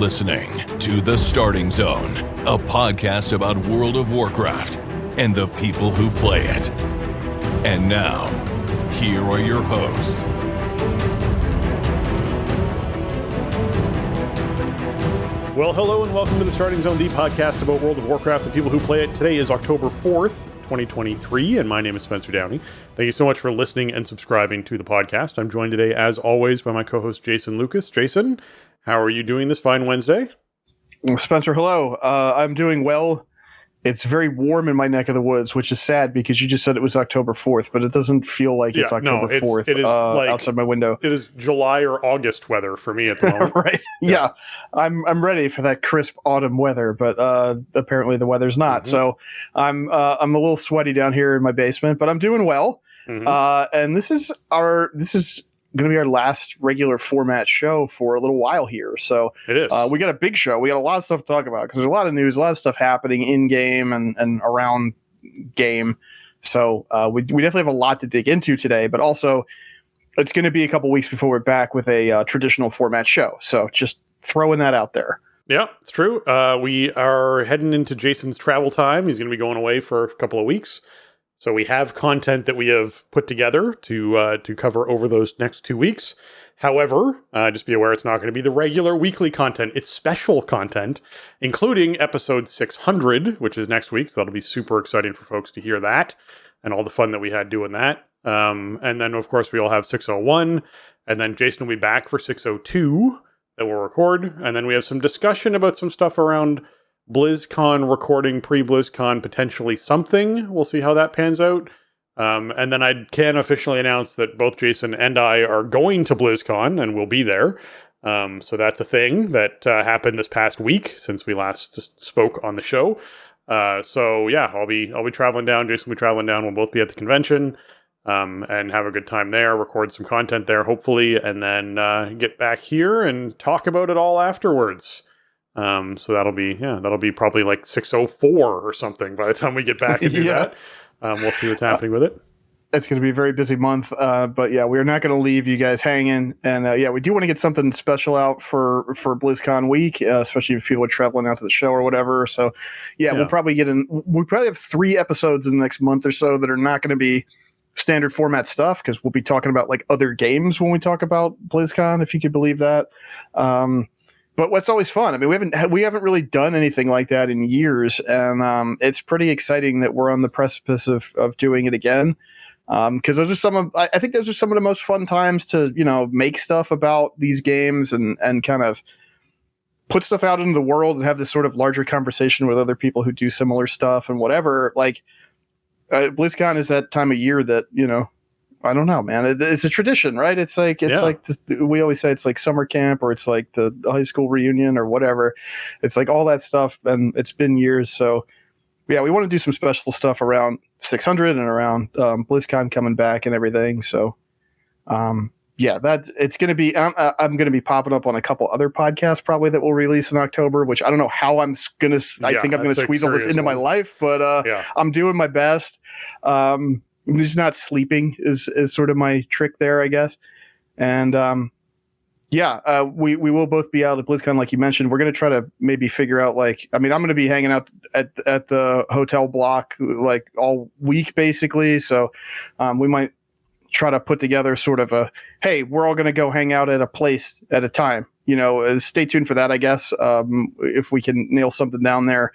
listening to The Starting Zone, a podcast about World of Warcraft and the people who play it. And now, here are your hosts. Well, hello and welcome to The Starting Zone, the podcast about World of Warcraft, the people who play it. Today is October 4th, 2023, and my name is Spencer Downey. Thank you so much for listening and subscribing to the podcast. I'm joined today, as always, by my co-host Jason Lucas. Jason, how are you doing this fine Wednesday? Spencer, hello. I'm doing well. It's very warm in my neck of the woods, which is sad because you just said it was October 4th, but it doesn't feel like it's October 4th it is like, outside my window. It is July or August weather for me at the moment. Right. Yeah. I'm ready for that crisp autumn weather, but apparently the weather's not. Mm-hmm. So I'm a little sweaty down here in my basement, but I'm doing well. Mm-hmm. And this is going to be our last regular format show for a little while here. So it is. We got a big show. We got a lot of stuff to talk about because there's a lot of news, a lot of stuff happening in game and around game. So we definitely have a lot to dig into today, but also it's going to be a couple weeks before we're back with a traditional format show. So just throwing that out there. Yeah, it's true. We are heading into Jason's travel time. He's going to be going away for a couple of weeks. So we have content that we have put together to cover over those next 2 weeks. However, just be aware it's not going to be the regular weekly content. It's special content, including episode 600, which is next week. So that'll be super exciting for folks to hear that and all the fun that we had doing that. And then, of course, we'll have 601. And then Jason will be back for 602 that we'll record. And then we have some discussion about some stuff around BlizzCon recording, pre-BlizzCon, potentially something. We'll see how that pans out. And then I can officially announce that both Jason and I are going to BlizzCon and we'll be there. So that's a thing that happened this past week since we last spoke on the show. So yeah, I'll be traveling down. Jason will be traveling down. We'll both be at the convention and have a good time there, record some content there, hopefully, and then get back here and talk about it all afterwards. So that'll be probably like 6:04 or something by the time we get back and do that. We'll see what's happening with it. It's going to be a very busy month, but yeah, we're not going to leave you guys hanging. And yeah, we do want to get something special out for BlizzCon week, especially if people are traveling out to the show or whatever. So yeah. We'll probably have 3 episodes in the next month or so that are not going to be standard format stuff because we'll be talking about like other games when we talk about BlizzCon, if you could believe that. But what's always fun, I mean, we haven't really done anything like that in years, and it's pretty exciting that we're on the precipice of doing it again. Because I think those are some of the most fun times to, make stuff about these games and kind of put stuff out into the world and have this sort of larger conversation with other people who do similar stuff and whatever. Like BlizzCon is that time of year that, I don't know, man. It's a tradition, right? It's like we always say it's like summer camp or it's like the high school reunion or whatever. It's like all that stuff, and it's been years. So, yeah, we want to do some special stuff around 600 and around BlizzCon coming back and everything. So, yeah, it's going to be. I'm going to be popping up on a couple other podcasts probably that we'll release in October. Which I don't know how I'm going to. I think I'm going to squeeze all this into my life, but I'm doing my best. I'm just not sleeping is sort of my trick there, I guess. And we will both be out at BlizzCon, like you mentioned. We're going to try to maybe figure out I'm going to be hanging out at the hotel block like all week, basically. So we might try to put together sort of hey, we're all going to go hang out at a place at a time. Stay tuned for that, I guess. If we can nail something down there,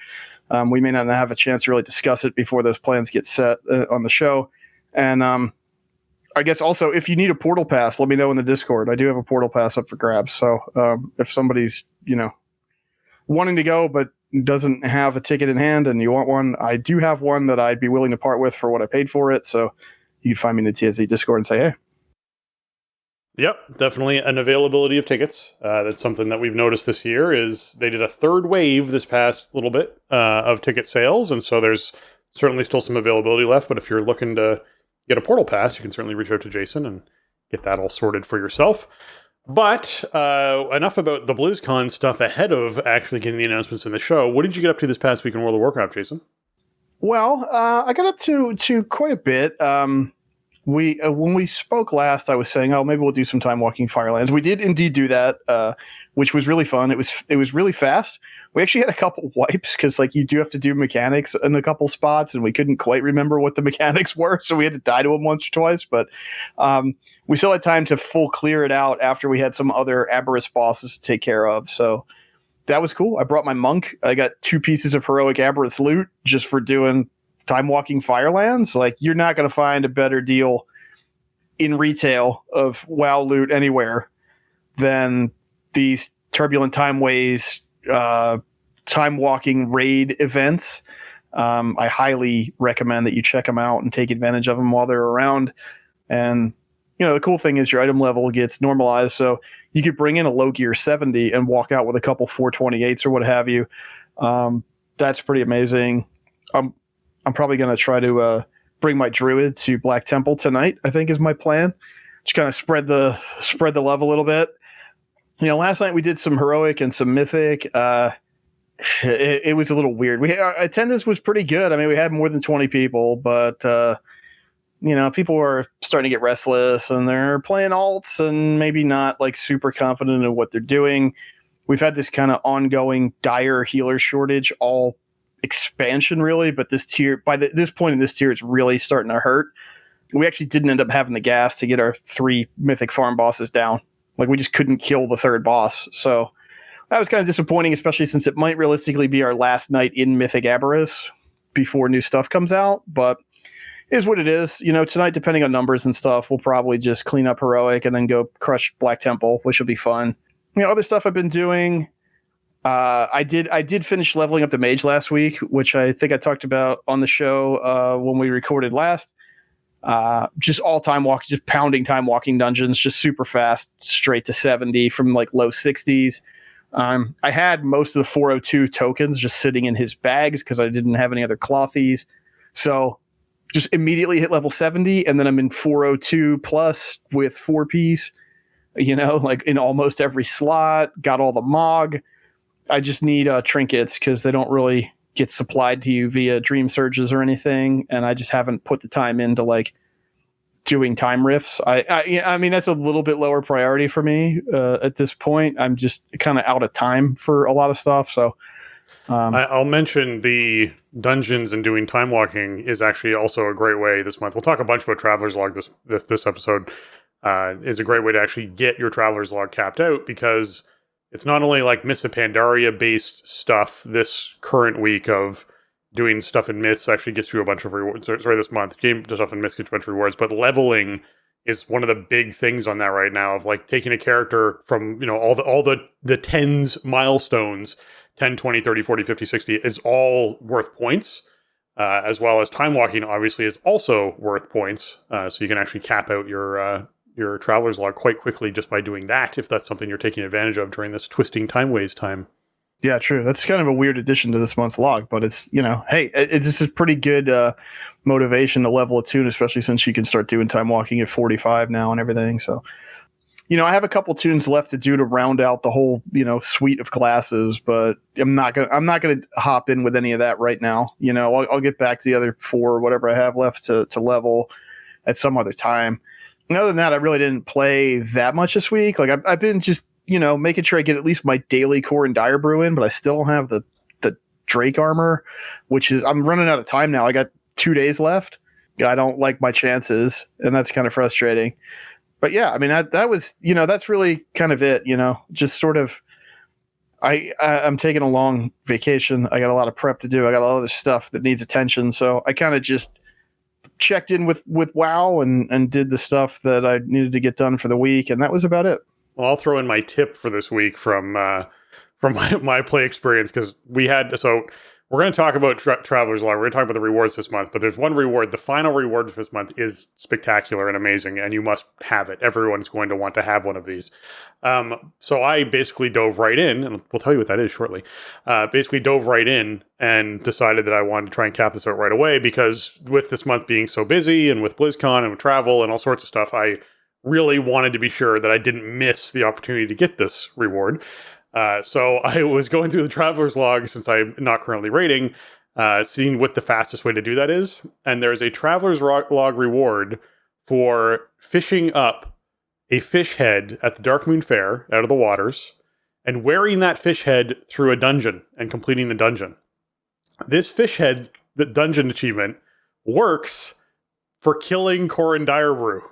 we may not have a chance to really discuss it before those plans get set on the show. And I guess also, if you need a portal pass, let me know in the Discord. I do have a portal pass up for grabs. So if somebody's, wanting to go but doesn't have a ticket in hand and you want one, I do have one that I'd be willing to part with for what I paid for it. So you can find me in the TSZ Discord and say, hey. Yep, definitely an availability of tickets. That's something that we've noticed this year is they did a third wave this past little bit of ticket sales. And so there's certainly still some availability left. But if you're looking to get a portal pass, you can certainly reach out to Jason and get that all sorted for yourself. But enough about the BlizzCon stuff ahead of actually getting the announcements in the show. What did you get up to this past week in World of Warcraft, Jason? Well, I got up to quite a bit. when we spoke last, I was saying, oh, maybe we'll do some time walking Firelands. We did indeed do that, which was really fun. It was really fast. We actually had a couple wipes because like you do have to do mechanics in a couple spots, and we couldn't quite remember what the mechanics were, so we had to die to them once or twice. But we still had time to full clear it out after we had some other Aberrus bosses to take care of. So that was cool. I brought my monk. I got 2 pieces of heroic Aberrus loot just for doing time walking Firelands. Like, you're not going to find a better deal in retail of WoW loot anywhere than these Turbulent Time Ways time walking raid events. I highly recommend that you check them out and take advantage of them while they're around. And the cool thing is your item level gets normalized, so you could bring in a low gear 70 and walk out with a couple 428s or what have you. That's pretty amazing. I'm probably going to try to bring my druid to Black Temple tonight, I think is my plan. Just kind of spread the love a little bit. Last night we did some heroic and some mythic. It was a little weird. Our attendance was pretty good. I mean, we had more than 20 people, but people were starting to get restless and they're playing alts and maybe not like super confident in what they're doing. We've had this kind of ongoing dire healer shortage all expansion really, but this tier this point in this tier, it's really starting to hurt. We actually didn't end up having the gas to get our 3 mythic farm bosses down. Like, we just couldn't kill the 3rd boss. So that was kind of disappointing, especially since it might realistically be our last night in Mythic Aberrus before new stuff comes out. But it is what it is. Tonight, depending on numbers and stuff, we'll probably just clean up heroic and then go crush Black Temple, which will be fun. Other stuff I've been doing. I did finish leveling up the mage last week, which I think I talked about on the show when we recorded last. Just all time walking, just pounding time walking dungeons, just super fast, straight to 70 from like low 60s. I had most of the 402 tokens just sitting in his bags because I didn't have any other clothies. So just immediately hit level 70, and then I'm in 402 plus with 4-piece, like in almost every slot, got all the Mog. I just need trinkets because they don't really get supplied to you via Dream Surges or anything, and I just haven't put the time into like doing time rifts. I mean that's a little bit lower priority for me at this point. I'm just kind of out of time for a lot of stuff. So I'll mention the dungeons and doing time walking is actually also a great way this month. We'll talk a bunch about Traveler's Log this episode. Is a great way to actually get your Traveler's Log capped out, because it's not only like Mists of Pandaria based stuff this current week of doing stuff in Mists actually gets you a bunch of rewards. Sorry, this month, game stuff in Mists gets you a bunch of rewards, but leveling is one of the big things on that right now, of like taking a character from, all the tens milestones, 10, 20, 30, 40, 50, 60 is all worth points, as well as time walking obviously is also worth points. So you can actually cap out your Traveler's Log quite quickly just by doing that, if that's something you're taking advantage of during this twisting time ways time. Yeah, true. That's kind of a weird addition to this month's log, but it's, hey, this is pretty good motivation to level a tune, especially since you can start doing time walking at 45 now and everything. So, I have a couple tunes left to do to round out the whole, suite of classes, but I'm not gonna hop in with any of that right now. I'll get back to the other 4 or whatever I have left to level at some other time. And other than that, I really didn't play that much this week. Like I've been just making sure I get at least my daily core and dire brew in, but I still don't have the Drake armor, which is, I'm running out of time now. I got 2 days left. I don't like my chances, and that's kind of frustrating. But yeah, I mean, that was, that's really kind of it, just sort of, I'm taking a long vacation. I got a lot of prep to do. I got a lot of other stuff that needs attention. So I kind of just checked in with WoW and did the stuff that I needed to get done for the week. And that was about it. Well, I'll throw in my tip for this week from my play experience, because we're going to talk about Traveler's Log. We're going to talk about the rewards this month, but there's one reward. The final reward for this month is spectacular and amazing, and you must have it. Everyone's going to want to have one of these. So I basically dove right in, and we'll tell you what that is shortly. Basically dove right in and decided that I wanted to try and cap this out right away, because with this month being so busy, and with BlizzCon and with travel and all sorts of stuff, I really wanted to be sure that I didn't miss the opportunity to get this reward. So I was going through the Traveler's Log, since I'm not currently raiding, seeing what the fastest way to do that is. And there's a Traveler's Log reward for fishing up a fish head at the Dark Moon Fair out of the waters and wearing that fish head through a dungeon and completing the dungeon. This fish head, the dungeon achievement, works for killing Corin Direbrew.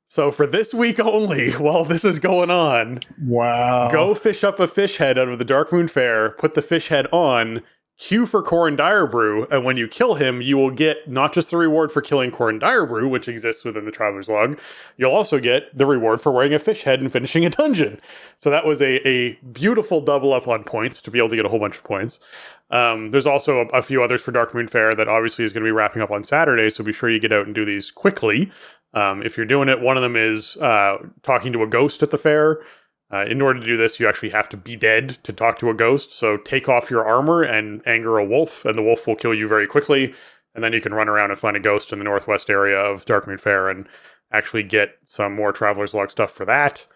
So for this week only, while this is going on, wow, go fish up a fish head out of the Dark Moon Fair, put the fish head on, queue for Corin Direbrew, and when you kill him, you will get not just the reward for killing Corin Direbrew, which exists within the Traveler's Log, you'll also get the reward for wearing a fish head and finishing a dungeon. So that was a beautiful double up on points to be able to get a whole bunch of points. There's also a few others for Dark Moon Fair that obviously is going to be wrapping up on Saturday, so be sure you get out and do these quickly. If you're doing it, one of them is talking to a ghost at the fair. In order to do this, you actually have to be dead to talk to a ghost. So take off your armor and anger a wolf, and the wolf will kill you very quickly. And then you can run around and find a ghost in the northwest area of Dark Moon Fair and actually get some more Traveler's Log stuff for that.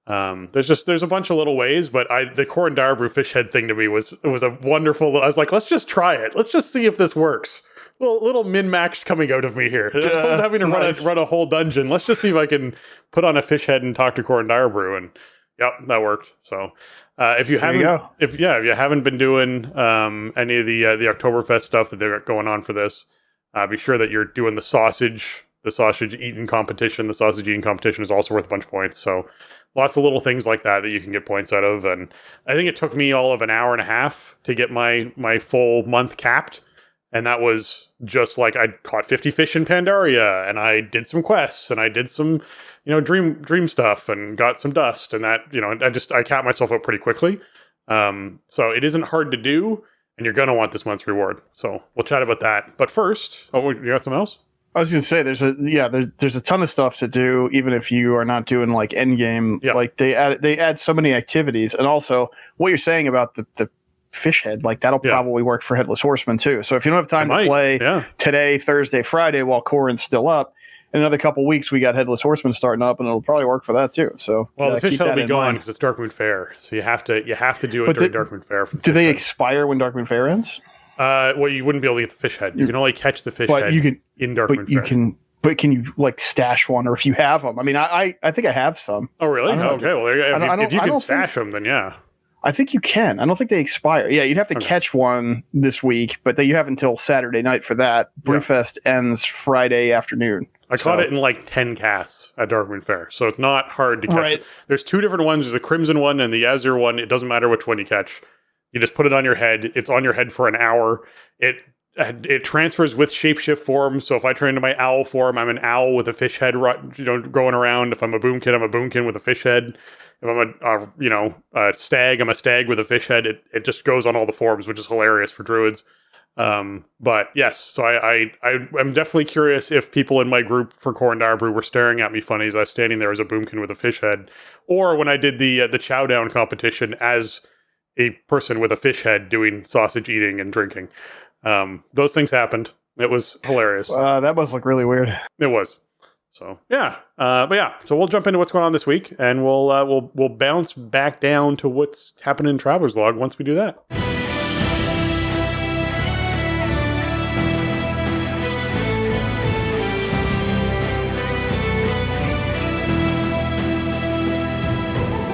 There's a bunch of little ways, but the Corin Direbrew fish head thing to me was a wonderful. I was like, let's just try it. Let's just see if this works. Little min-max coming out of me here. Having to run a whole dungeon. Let's just see if I can put on a fish head and talk to Corin Direbrew, and yep, that worked. So if you haven't been doing any of the Oktoberfest stuff that they've got going on for this, be sure that you're doing the sausage eating competition. The sausage eating competition is also worth a bunch of points. So lots of little things like that you can get points out of. And I think it took me all of an hour and a half to get my full month capped. And that was just like I caught 50 fish in Pandaria, and I did some quests, and I did some, dream stuff, and got some dust, and that, I capped myself up pretty quickly. So it isn't hard to do, and you're gonna want this month's reward. So we'll chat about that. But first, you got something else? I was going to say there's a ton of stuff to do, even if you are not doing like end game. Yeah. Like they add so many activities, and also what you're saying about the fish head, like that'll probably work for Headless Horseman too. So if you don't have time to play today, Thursday, Friday while Corin's still up, in another couple weeks we got Headless Horseman starting up, and it'll probably work for that too. So the fish head will be gone because it's Dark Moon Fair, so you have to do it during Dark Moon Fair. Do they expire when Dark Moon Fair ends? Well, you wouldn't be able to get the fish head. You can only catch the fish head in Dark Moon Fair. But can you like stash one, or if you have them? I mean, I think I have some. Oh, really? Okay. Well, if you can stash them, then yeah. I think you can. I don't think they expire. Yeah, you'd have to catch one this week, but you have until Saturday night for that. Brewfest ends Friday afternoon. I caught it in like 10 casts at Dark Moon Fair, so it's not hard to catch. Right. There's two different ones. There's the Crimson one and the Azure one. It doesn't matter which one you catch. You just put it on your head. It's on your head for an hour. It transfers with shapeshift form. So if I turn into my owl form, I'm an owl with a fish head, going around. If I'm a boomkin, I'm a boomkin with a fish head. If I'm a stag, I'm a stag with a fish head. It just goes on all the forms, which is hilarious for druids. But yes, so I'm definitely curious if people in my group for Corin Direbrew were staring at me funny as I was standing there as a boomkin with a fish head, or when I did the chow down competition as a person with a fish head doing sausage eating and drinking. Those things happened. It was hilarious. That must look really weird. It was. So yeah, so we'll jump into what's going on this week, and we'll bounce back down to what's happening in Traveler's Log once we do that.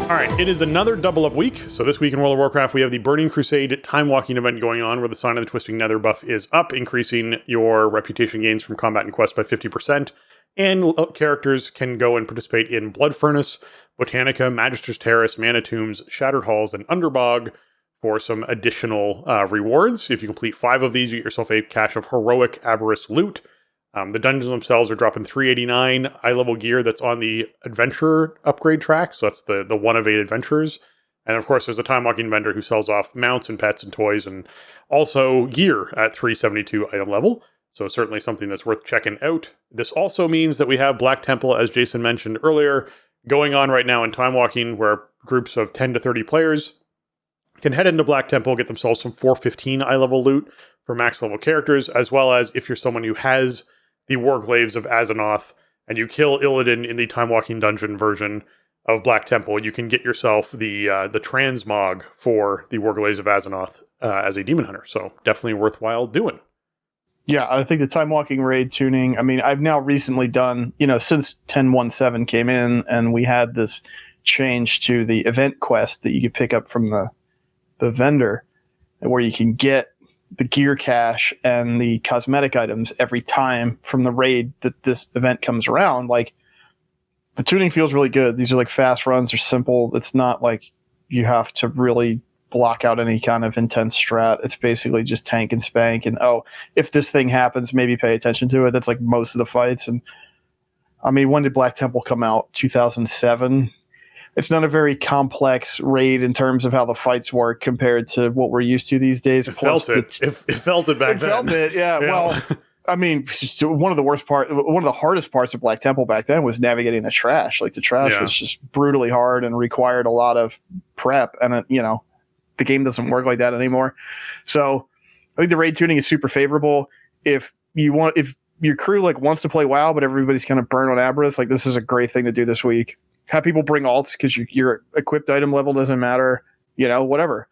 All right, it is another double up week. So this week in World of Warcraft, we have the Burning Crusade time walking event going on, where the Sign of the Twisting Nether buff is up, increasing your reputation gains from combat and quest by 50%. And characters can go and participate in Blood Furnace, Botanica, Magister's Terrace, Mana Tombs, Shattered Halls, and Underbog for some additional rewards. If you complete 5 of these, you get yourself a cache of Heroic Avarice loot. The dungeons themselves are dropping 389 eye-level gear that's on the Adventurer upgrade track, so that's the 1 of 8 adventurers. And of course, there's a time-walking vendor who sells off mounts and pets and toys, and also gear at 372 item level. So certainly something that's worth checking out. This also means that we have Black Temple, as Jason mentioned earlier, going on right now in Time Walking, where groups of 10 to 30 players can head into Black Temple, get themselves some 415 eye-level loot for max-level characters, as well as if you're someone who has the Warglaives of Azeroth and you kill Illidan in the Time Walking dungeon version of Black Temple, you can get yourself the transmog for the Warglaives of Azeroth as a demon hunter. So definitely worthwhile doing. Yeah, I think the time walking raid tuning, I mean, I've now recently done, since 10.1.7 came in and we had this change to the event quest that you could pick up from the vendor, where you can get the gear cache and the cosmetic items every time from the raid that this event comes around. Like, the tuning feels really good. These are like fast runs. They're simple. It's not like you have to really block out any kind of intense strat. It's basically just tank and spank. And, if this thing happens, maybe pay attention to it. That's like most of the fights. And I mean, when did Black Temple come out? 2007. It's not a very complex raid in terms of how the fights work compared to what we're used to these days. It felt it back then. Felt it, yeah. Well, I mean, one of the hardest parts of Black Temple back then was navigating the trash. Like, the trash was just brutally hard and required a lot of prep. And the game doesn't work like that anymore. So I think the raid tuning is super favorable. If your crew wants to play WoW, but everybody's kind of burned on Abyss, like, this is a great thing to do this week. Have people bring alts because your equipped item level doesn't matter, whatever.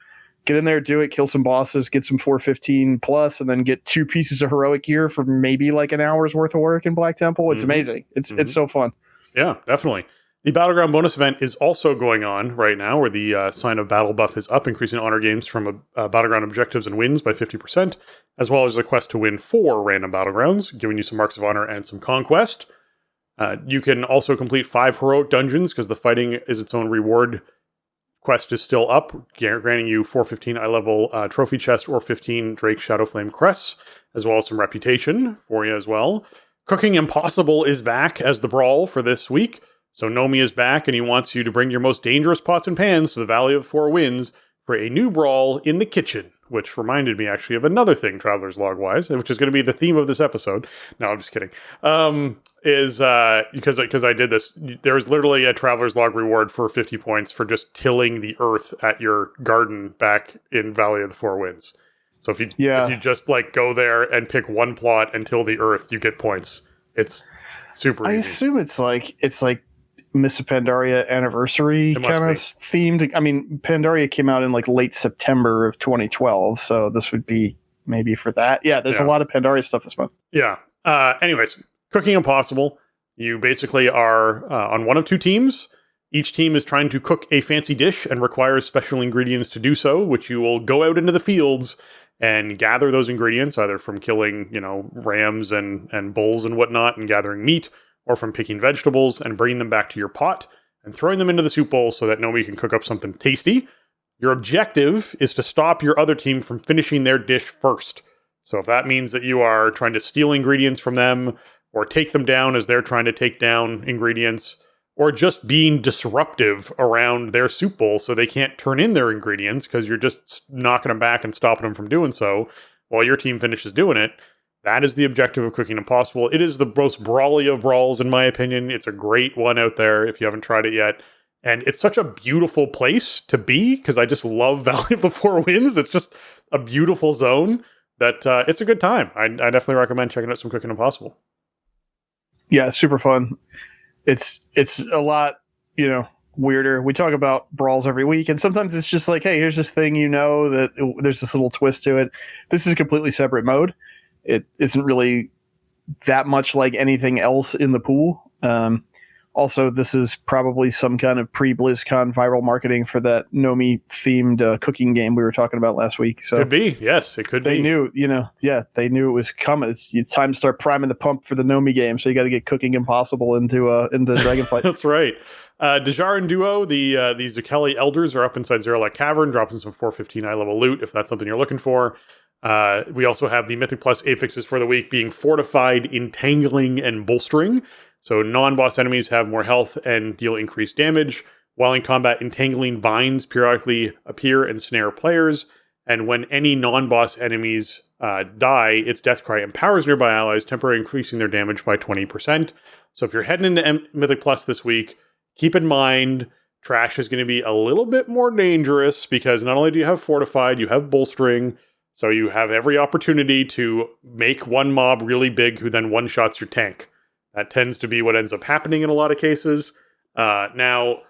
Get in there, do it, kill some bosses, get some 415 plus, and then get 2 pieces of heroic gear for maybe like an hour's worth of work in Black Temple. It's amazing. It's so fun. Yeah, definitely. The Battleground bonus event is also going on right now, where the Sign of Battle buff is up, increasing honor games from Battleground objectives and wins by 50%, as well as a quest to win 4 random Battlegrounds, giving you some marks of honor and some conquest. You can also complete 5 heroic dungeons, because the fighting is its own reward. Quest is still up, granting you 415 eye-level trophy chest or 15 Drake Shadowflame crests, as well as some reputation for you as well. Cooking Impossible is back as the brawl for this week. So Nomi is back, and he wants you to bring your most dangerous pots and pans to the Valley of Four Winds for a new brawl in the kitchen, which reminded me actually of another thing, Traveler's Log-wise, which is going to be the theme of this episode. No, I'm just kidding. Because I did this, there's literally a Traveler's Log reward for 50 points for just tilling the earth at your garden back in Valley of the Four Winds. So if you just go there and pick one plot and till the earth, you get points. It's super easy. I assume it's like Miss Pandaria anniversary kind of themed. I mean, Pandaria came out in late September of 2012, so this would be maybe for that. Yeah, there's a lot of Pandaria stuff this month. Yeah. Anyways, Cooking Impossible. You basically are on one of 2 teams. Each team is trying to cook a fancy dish and requires special ingredients to do so, which you will go out into the fields and gather those ingredients, either from killing, rams and bulls and whatnot and gathering meat, or from picking vegetables and bringing them back to your pot and throwing them into the soup bowl so that nobody can cook up something tasty. Your objective is to stop your other team from finishing their dish first. So if that means that you are trying to steal ingredients from them, or take them down as they're trying to take down ingredients, or just being disruptive around their soup bowl so they can't turn in their ingredients because you're just knocking them back and stopping them from doing so while your team finishes doing it, that is the objective of Cooking Impossible. It is the most brawly of brawls, in my opinion. It's a great one out there if you haven't tried it yet. And it's such a beautiful place to be, because I just love Valley of the Four Winds. It's just a beautiful zone that it's a good time. I definitely recommend checking out some Cooking Impossible. Yeah, it's super fun. It's a lot, weirder. We talk about brawls every week, and sometimes it's just like, hey, here's this thing, that there's this little twist to it. This is a completely separate mode. It isn't really that much like anything else in the pool. Also, this is probably some kind of pre-BlizzCon viral marketing for that Nomi-themed cooking game we were talking about last week. So could be, yes, it could be. They knew, they knew it was coming. It's time to start priming the pump for the Nomi game. So you got to get Cooking Impossible into Dragonflight. That's right. Dejar and Duo, the Zukeli Elders are up inside Zeralek Cavern, dropping some 415 high-level loot if that's something you're looking for. We also have the Mythic Plus affixes for the week being Fortified, Entangling, and Bolstering. So non-boss enemies have more health and deal increased damage. While in combat, Entangling Vines periodically appear and snare players. And when any non-boss enemies die, its Death Cry empowers nearby allies, temporarily increasing their damage by 20%. So if you're heading into Mythic Plus this week, keep in mind Trash is going to be a little bit more dangerous, because not only do you have Fortified, you have Bolstering. So you have every opportunity to make one mob really big who then one-shots your tank. That tends to be what ends up happening in a lot of cases. Now,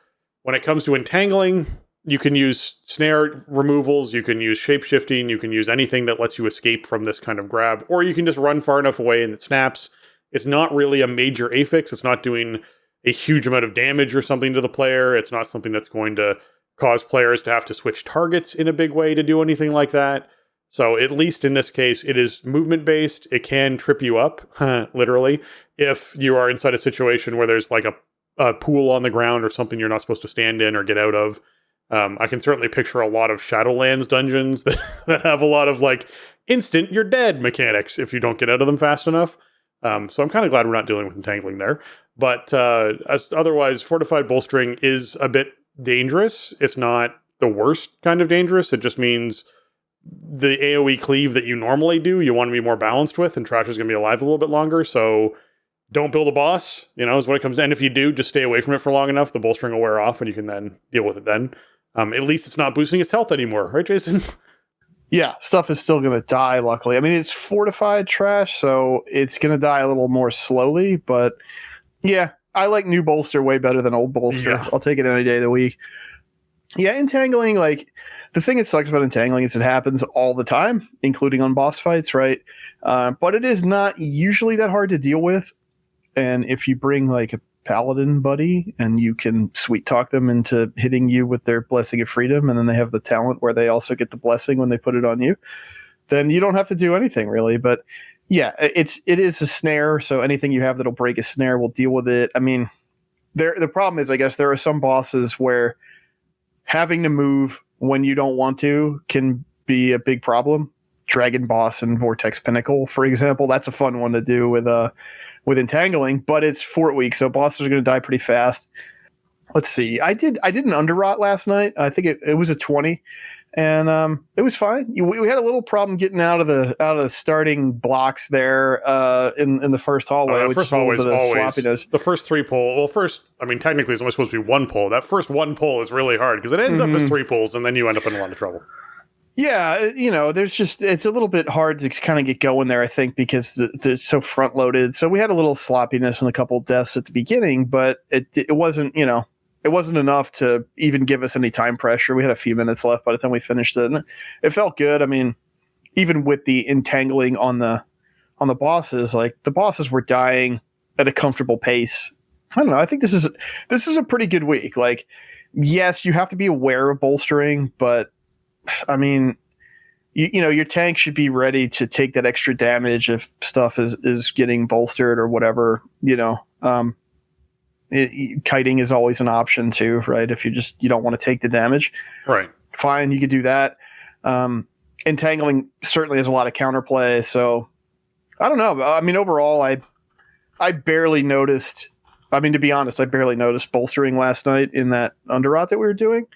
when it comes to Entangling, you can use snare removals, you can use shape-shifting, you can use anything that lets you escape from this kind of grab, or you can just run far enough away and it snaps. It's not really a major affix. It's not doing a huge amount of damage or something to the player. It's not something that's going to cause players to have to switch targets in a big way to do anything like that. So at least in this case, it is movement-based. It can trip you up, literally, if you are inside a situation where there's like a pool on the ground or something you're not supposed to stand in or get out of. I can certainly picture a lot of Shadowlands dungeons that have a lot of like instant you're dead mechanics if you don't get out of them fast enough. So I'm kind of glad we're not dealing with entangling there. But otherwise, fortified bolstering is a bit dangerous. It's not the worst kind of dangerous. It just means the AoE cleave that you normally do, you want to be more balanced with, and Trash is going to be alive a little bit longer. So don't build a boss, is what it comes to. And if you do, just stay away from it for long enough. The bolstering will wear off and you can then deal with it then. At least it's not boosting its health anymore. Right, Jason? Yeah, stuff is still going to die, luckily. I mean, it's fortified Trash, so it's going to die a little more slowly. But yeah, I like new bolster way better than old bolster. Yeah. I'll take it any day of the week. Yeah, entangling, like, the thing that sucks about entangling is it happens all the time, including on boss fights, right? But it is not usually that hard to deal with. And if you bring, like, a paladin buddy and you can sweet talk them into hitting you with their Blessing of Freedom, and then they have the talent where they also get the blessing when they put it on you, then you don't have to do anything, really. But, yeah, it is a snare, so anything you have that'll break a snare will deal with it. I mean, the problem is, I guess, there are some bosses where having to move when you don't want to can be a big problem. Dragon Boss and Vortex Pinnacle, for example, that's a fun one to do with entangling, but it's Fort Week, so bosses are going to die pretty fast. Let's see. I did an underrot last night. I think it was a 20, and it was fine. We had a little problem getting out of the starting blocks there in the first hallway. The first hallway is always sloppiness. The first 3 pull. Well, first, I mean, technically it's only supposed to be 1 pull. That first 1 pull is really hard because it ends up as 3 pulls, and then you end up in a lot of trouble. Yeah, it's a little bit hard to kind of get going there, I think, because they're so front loaded. So we had a little sloppiness and a couple deaths at the beginning, but it wasn't, it wasn't enough to even give us any time pressure. We had a few minutes left by the time we finished it, and it felt good. I mean, even with the entangling on the bosses, like the bosses were dying at a comfortable pace. I don't know. I think this is a pretty good week. Like, yes, you have to be aware of bolstering, but I mean, your tank should be ready to take that extra damage if stuff is getting bolstered or whatever. Kiting is always an option too, right? If you don't want to take the damage, right? Fine, you could do that. Entangling certainly has a lot of counterplay, so I don't know. I mean, overall, I barely noticed. I mean, to be honest, I barely noticed bolstering last night in that underrot that we were doing.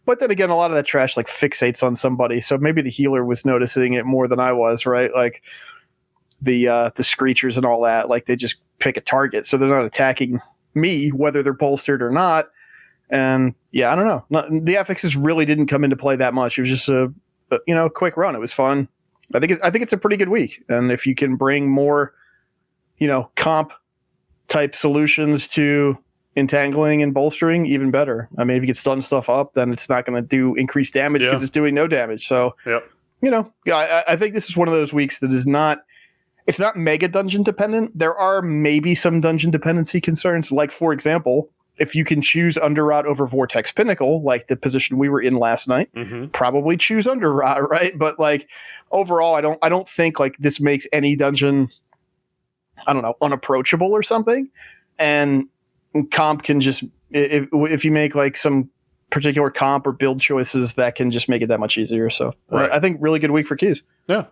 But then again, a lot of that trash like fixates on somebody, so maybe the healer was noticing it more than I was, right? Like the screechers and all that, like they just pick a target, so they're not attacking me whether they're bolstered or not. And yeah, I don't know. The affixes really didn't come into play that much. It was just a quick run. It was fun. I think it's a pretty good week, and if you can bring more, comp type solutions to entangling and bolstering, even better. I mean, if you get stun stuff up, then it's not going to do increased damage because it's doing no damage. So, I think this is one of those weeks that is not, it's not mega dungeon dependent. There are maybe some dungeon dependency concerns. Like, for example, if you can choose Underrot over Vortex Pinnacle, like the position we were in last night, probably choose Underrot, right? But like overall, I don't think like this makes any dungeon, I don't know, unapproachable or something. And comp can just, if you make like some particular comp or build choices, that can just make it that much easier. So right. I think really good week for keys. Yeah.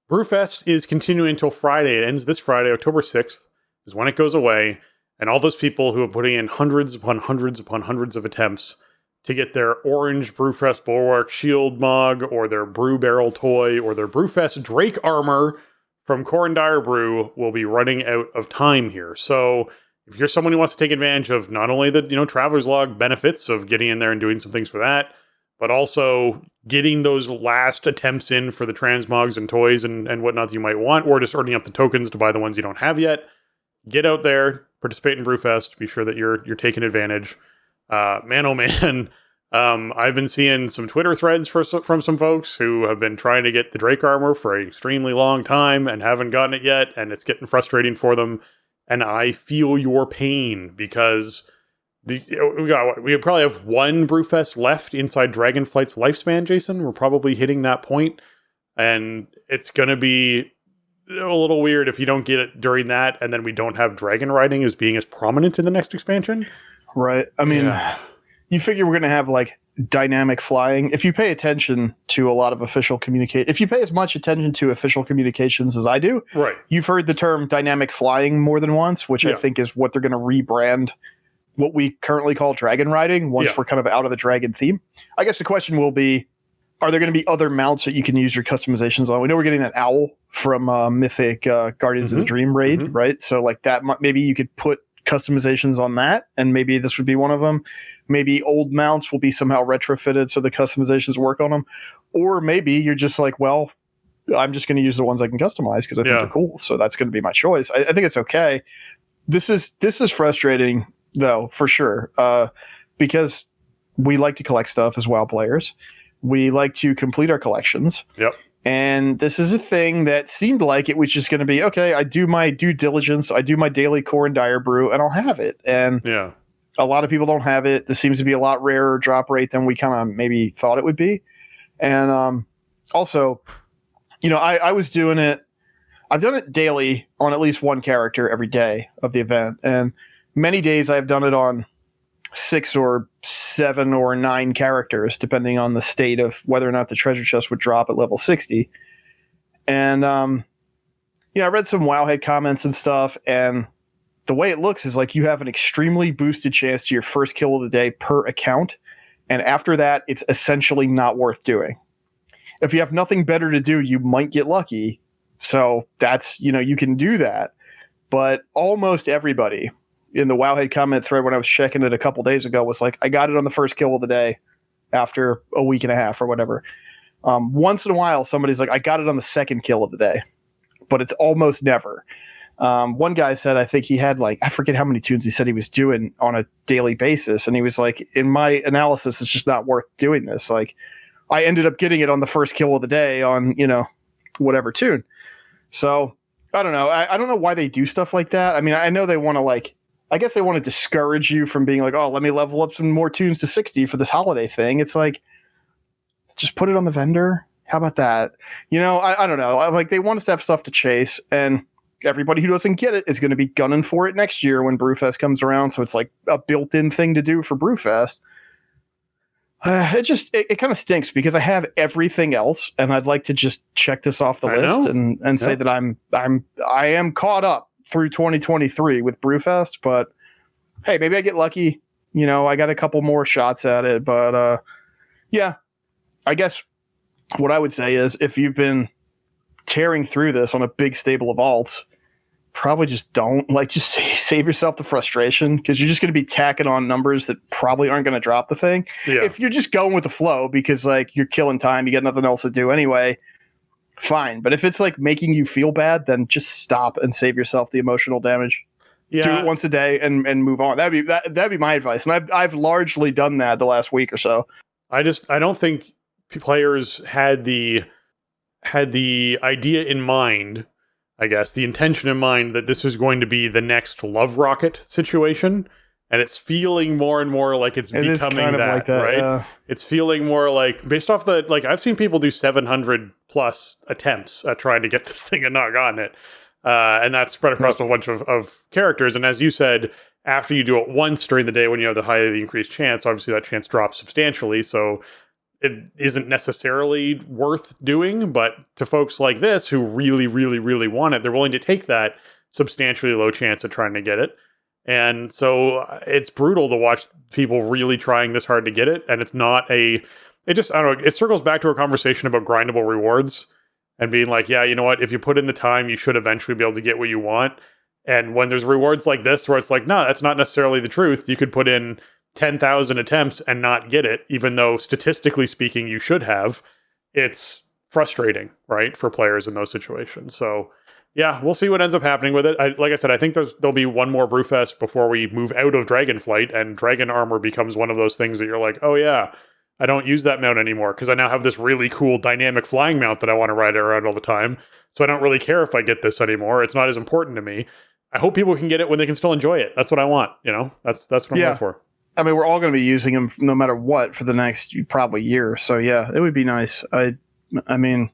Brewfest is continuing until Friday. It ends this Friday, October 6th is when it goes away. And all those people who are putting in hundreds upon hundreds upon hundreds of attempts to get their orange Brewfest Bulwark Shield mug or their Brew Barrel toy or their Brewfest Drake armor from Corendire Brew will be running out of time here. So if you're someone who wants to take advantage of not only the Traveler's Log benefits of getting in there and doing some things for that, but also getting those last attempts in for the transmogs and toys and whatnot that you might want, or just earning up the tokens to buy the ones you don't have yet, get out there, participate in Brewfest, be sure that you're taking advantage. Man, oh man, I've been seeing some Twitter threads from some folks who have been trying to get the Drake armor for an extremely long time and haven't gotten it yet, and it's getting frustrating for them. And I feel your pain because we probably have one Brewfest left inside Dragonflight's lifespan, Jason. We're probably hitting that point, and it's going to be a little weird if you don't get it during that, and then we don't have dragon riding as being as prominent in the next expansion. Right. I mean... Yeah. You figure we're going to have like dynamic flying. If you pay attention to a lot of official communicate, if you pay as much attention to official communications as I do, right, you've heard the term dynamic flying more than once, which I think is what they're going to rebrand what we currently call dragon riding once we're kind of out of the dragon theme. I guess the question will be, are there going to be other mounts that you can use your customizations on? We know we're getting that owl from Mythic Guardians of the Dream raid, right? So like that, maybe you could put customizations on that, and maybe this would be one of them. Maybe old mounts will be somehow retrofitted so the customizations work on them, or maybe you're just like, well, I'm just going to use the ones I can customize because I think they're cool, so that's going to be my choice. I think it's okay. This is frustrating though, for sure, because we like to collect stuff as WoW players. We like to complete our collections. Yep. And this is a thing that seemed like it was just going to be, okay, I do my due diligence, I do my daily core and dire brew, and I'll have it. And a lot of people don't have it. This seems to be a lot rarer drop rate than we kind of maybe thought it would be. And also, you know, I was doing it, I've done it daily on at least one character every day of the event. And many days I've done it on 6 or 7 or 9 characters, depending on the state of whether or not the treasure chest would drop at level 60. And, you know, I read some Wowhead comments and stuff, and the way it looks is like you have an extremely boosted chance to your first kill of the day per account. And after that, it's essentially not worth doing. If you have nothing better to do, you might get lucky. So that's, you know, you can do that. But almost everybody in the Wowhead comment thread when I was checking it a couple days ago was like, I got it on the first kill of the day after a week and a half or whatever. Once in a while, somebody's like, I got it on the second kill of the day, but it's almost never. One guy said, I think he had like, I forget how many tunes he said he was doing on a daily basis. And he was like, in my analysis, it's just not worth doing this. Like I ended up getting it on the first kill of the day on, you know, whatever tune. So I don't know. I don't know why they do stuff like that. I mean, I know they want to like, I guess they want to discourage you from being like, oh, let me level up some more tunes to 60 for this holiday thing. It's like, just put it on the vendor. How about that? You know, I don't know. Like they want us to have stuff to chase, and everybody who doesn't get it is going to be gunning for it next year when Brewfest comes around. So it's like a built-in thing to do for Brewfest. It kind of stinks because I have everything else, and I'd like to just check this off the list and say that I am caught up through 2023 with Brewfest, but hey, maybe I get lucky. You know, I got a couple more shots at it, but yeah, I guess what I would say is if you've been tearing through this on a big stable of alts, probably just don't just save yourself the frustration, because you're just going to be tacking on numbers that probably aren't going to drop the thing. Yeah. If you're just going with the flow because like you're killing time, you got nothing else to do anyway, fine. But if it's like making you feel bad, then just stop and save yourself the emotional damage. Yeah. Do it once a day and move on. That'd be my advice. And I've largely done that the last week or so. I don't think players had the idea in mind, I guess, the intention in mind that this was going to be the next Love Rocket situation. And it's feeling more and more like it's becoming that, right? Yeah. It's feeling more like, based off the, like, I've seen people do 700 plus attempts at trying to get this thing and not gotten it. And that's spread across a bunch of characters. And as you said, after you do it once during the day when you have the highly increased chance, obviously that chance drops substantially. So it isn't necessarily worth doing. But to folks like this who really, really, really want it, they're willing to take that substantially low chance at trying to get it. And so it's brutal to watch people really trying this hard to get it. And it's not I don't know, it circles back to a conversation about grindable rewards and being like, yeah, you know what, if you put in the time, you should eventually be able to get what you want. And when there's rewards like this, where it's like, no, that's not necessarily the truth. You could put in 10,000 attempts and not get it, even though statistically speaking, you should have. It's frustrating, right, for players in those situations. So Yeah, we'll see what ends up happening with it. Like I said, I think there'll be one more Brewfest before we move out of Dragonflight, and Dragon Armor becomes one of those things that you're like, oh yeah, I don't use that mount anymore because I now have this really cool dynamic flying mount that I want to ride around all the time. So I don't really care if I get this anymore. It's not as important to me. I hope people can get it when they can still enjoy it. That's what I want. That's what I'm looking for. I mean, we're all going to be using them no matter what for the next probably year. So yeah, it would be nice. I mean,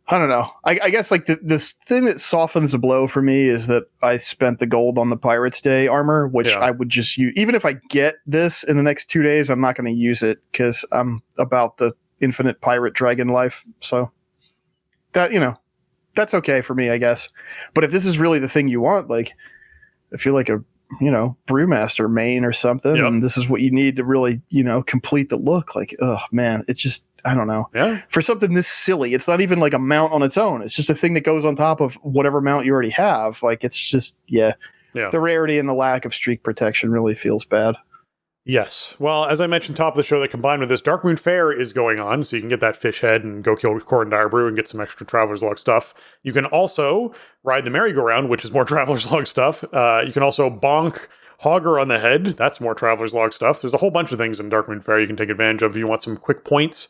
I don't know. I guess like this thing that softens the blow for me is that I spent the gold on the Pirates Day armor, which I would just use. Even if I get this in the next 2 days, I'm not going to use it because I'm about the infinite pirate dragon life. So that, that's okay for me, I guess. But if this is really the thing you want, like if you're like a, brewmaster main or something, and this is what you need to really, complete the look, like, oh man, it's just, I don't know. Yeah. For something this silly, it's not even like a mount on its own. It's just a thing that goes on top of whatever mount you already have. Like, it's just, the rarity and the lack of streak protection really feels bad. Yes. Well, as I mentioned top of the show, that combined with this, Darkmoon Fair is going on, so you can get that fish head and go kill Corin Direbrew and get some extra Traveler's Log stuff. You can also ride the merry-go-round, which is more Traveler's Log stuff. You can also bonk Hogger on the head. That's more Traveler's Log stuff. There's a whole bunch of things in Darkmoon Fair you can take advantage of if you want some quick points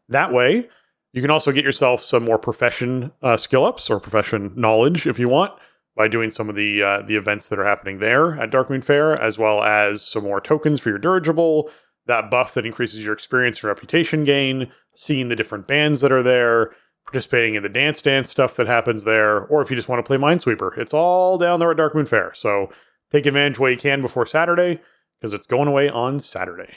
that way. You can also get yourself some more profession skill ups or profession knowledge if you want, by doing some of the events that are happening there at Darkmoon Fair, as well as some more tokens for your dirigible, that buff that increases your experience and reputation gain, seeing the different bands that are there, participating in the dance stuff that happens there, or if you just want to play Minesweeper. It's all down there at Darkmoon Fair. So take advantage while you can before Saturday, because it's going away on Saturday.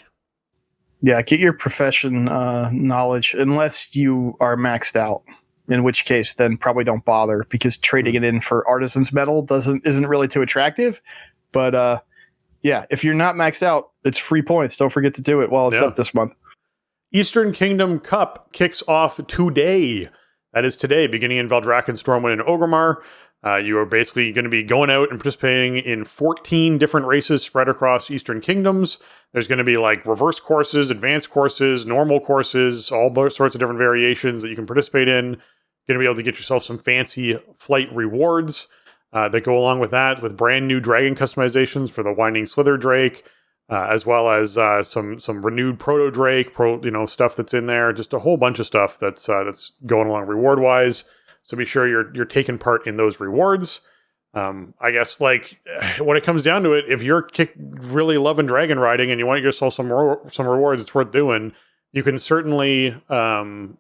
Yeah, get your profession knowledge, unless you are maxed out. In which case, then probably don't bother, because trading it in for Artisan's Metal isn't really too attractive. But if you're not maxed out, it's free points. Don't forget to do it while it's up this month. Eastern Kingdom Cup kicks off today. That is today, beginning in Veldraken, Stormwind, and Orgrimmar. You are basically going to be going out and participating in 14 different races spread across Eastern Kingdoms. There's going to be like reverse courses, advanced courses, normal courses, all sorts of different variations that you can participate in. Going to be able to get yourself some fancy flight rewards that go along with that, with brand new dragon customizations for the Winding Slither Drake, as well as some renewed Proto Drake, stuff that's in there. Just a whole bunch of stuff that's going along reward wise. So be sure you're taking part in those rewards. I guess like when it comes down to it, if you're really loving dragon riding and you want yourself some rewards, it's worth doing. You can certainly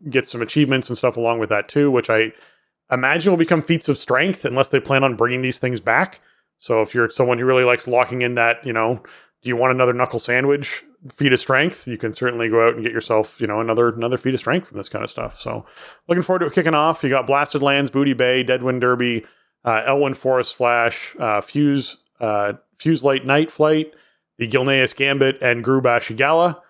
get some achievements and stuff along with that too, which I imagine will become feats of strength unless they plan on bringing these things back. So if you're someone who really likes locking in that, do you want another knuckle sandwich feat of strength? You can certainly go out and get yourself, another feat of strength from this kind of stuff. So looking forward to it kicking off. You got Blasted Lands, Booty Bay, Deadwind Derby, Elwyn Forest Flash, Fuse Light Night Flight, the Gilneas Gambit, and Grubash Gala.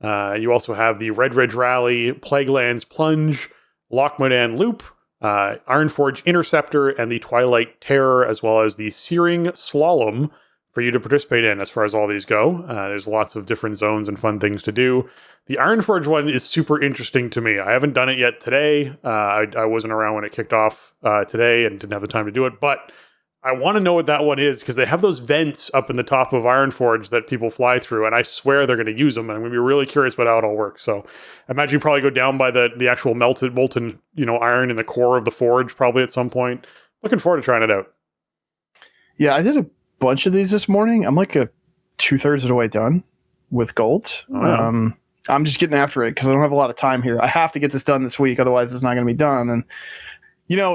You also have the Red Ridge Rally, Plaguelands Plunge, Lochmodan Loop, Ironforge Interceptor, and the Twilight Terror, as well as the Searing Slalom for you to participate in as far as all these go. There's lots of different zones and fun things to do. The Ironforge one is super interesting to me. I haven't done it yet today. I wasn't around when it kicked off today and didn't have the time to do it, but I want to know what that one is, because they have those vents up in the top of Ironforge that people fly through, and I swear they're going to use them, and I'm going to be really curious about how it all works. So I imagine you probably go down by the actual molten iron in the core of the forge probably at some point. Looking forward to trying it out. Yeah, I did a bunch of these this morning. I'm like 2/3 of the way done with golds. Oh, yeah. I'm just getting after it because I don't have a lot of time here. I have to get this done this week, otherwise it's not going to be done. And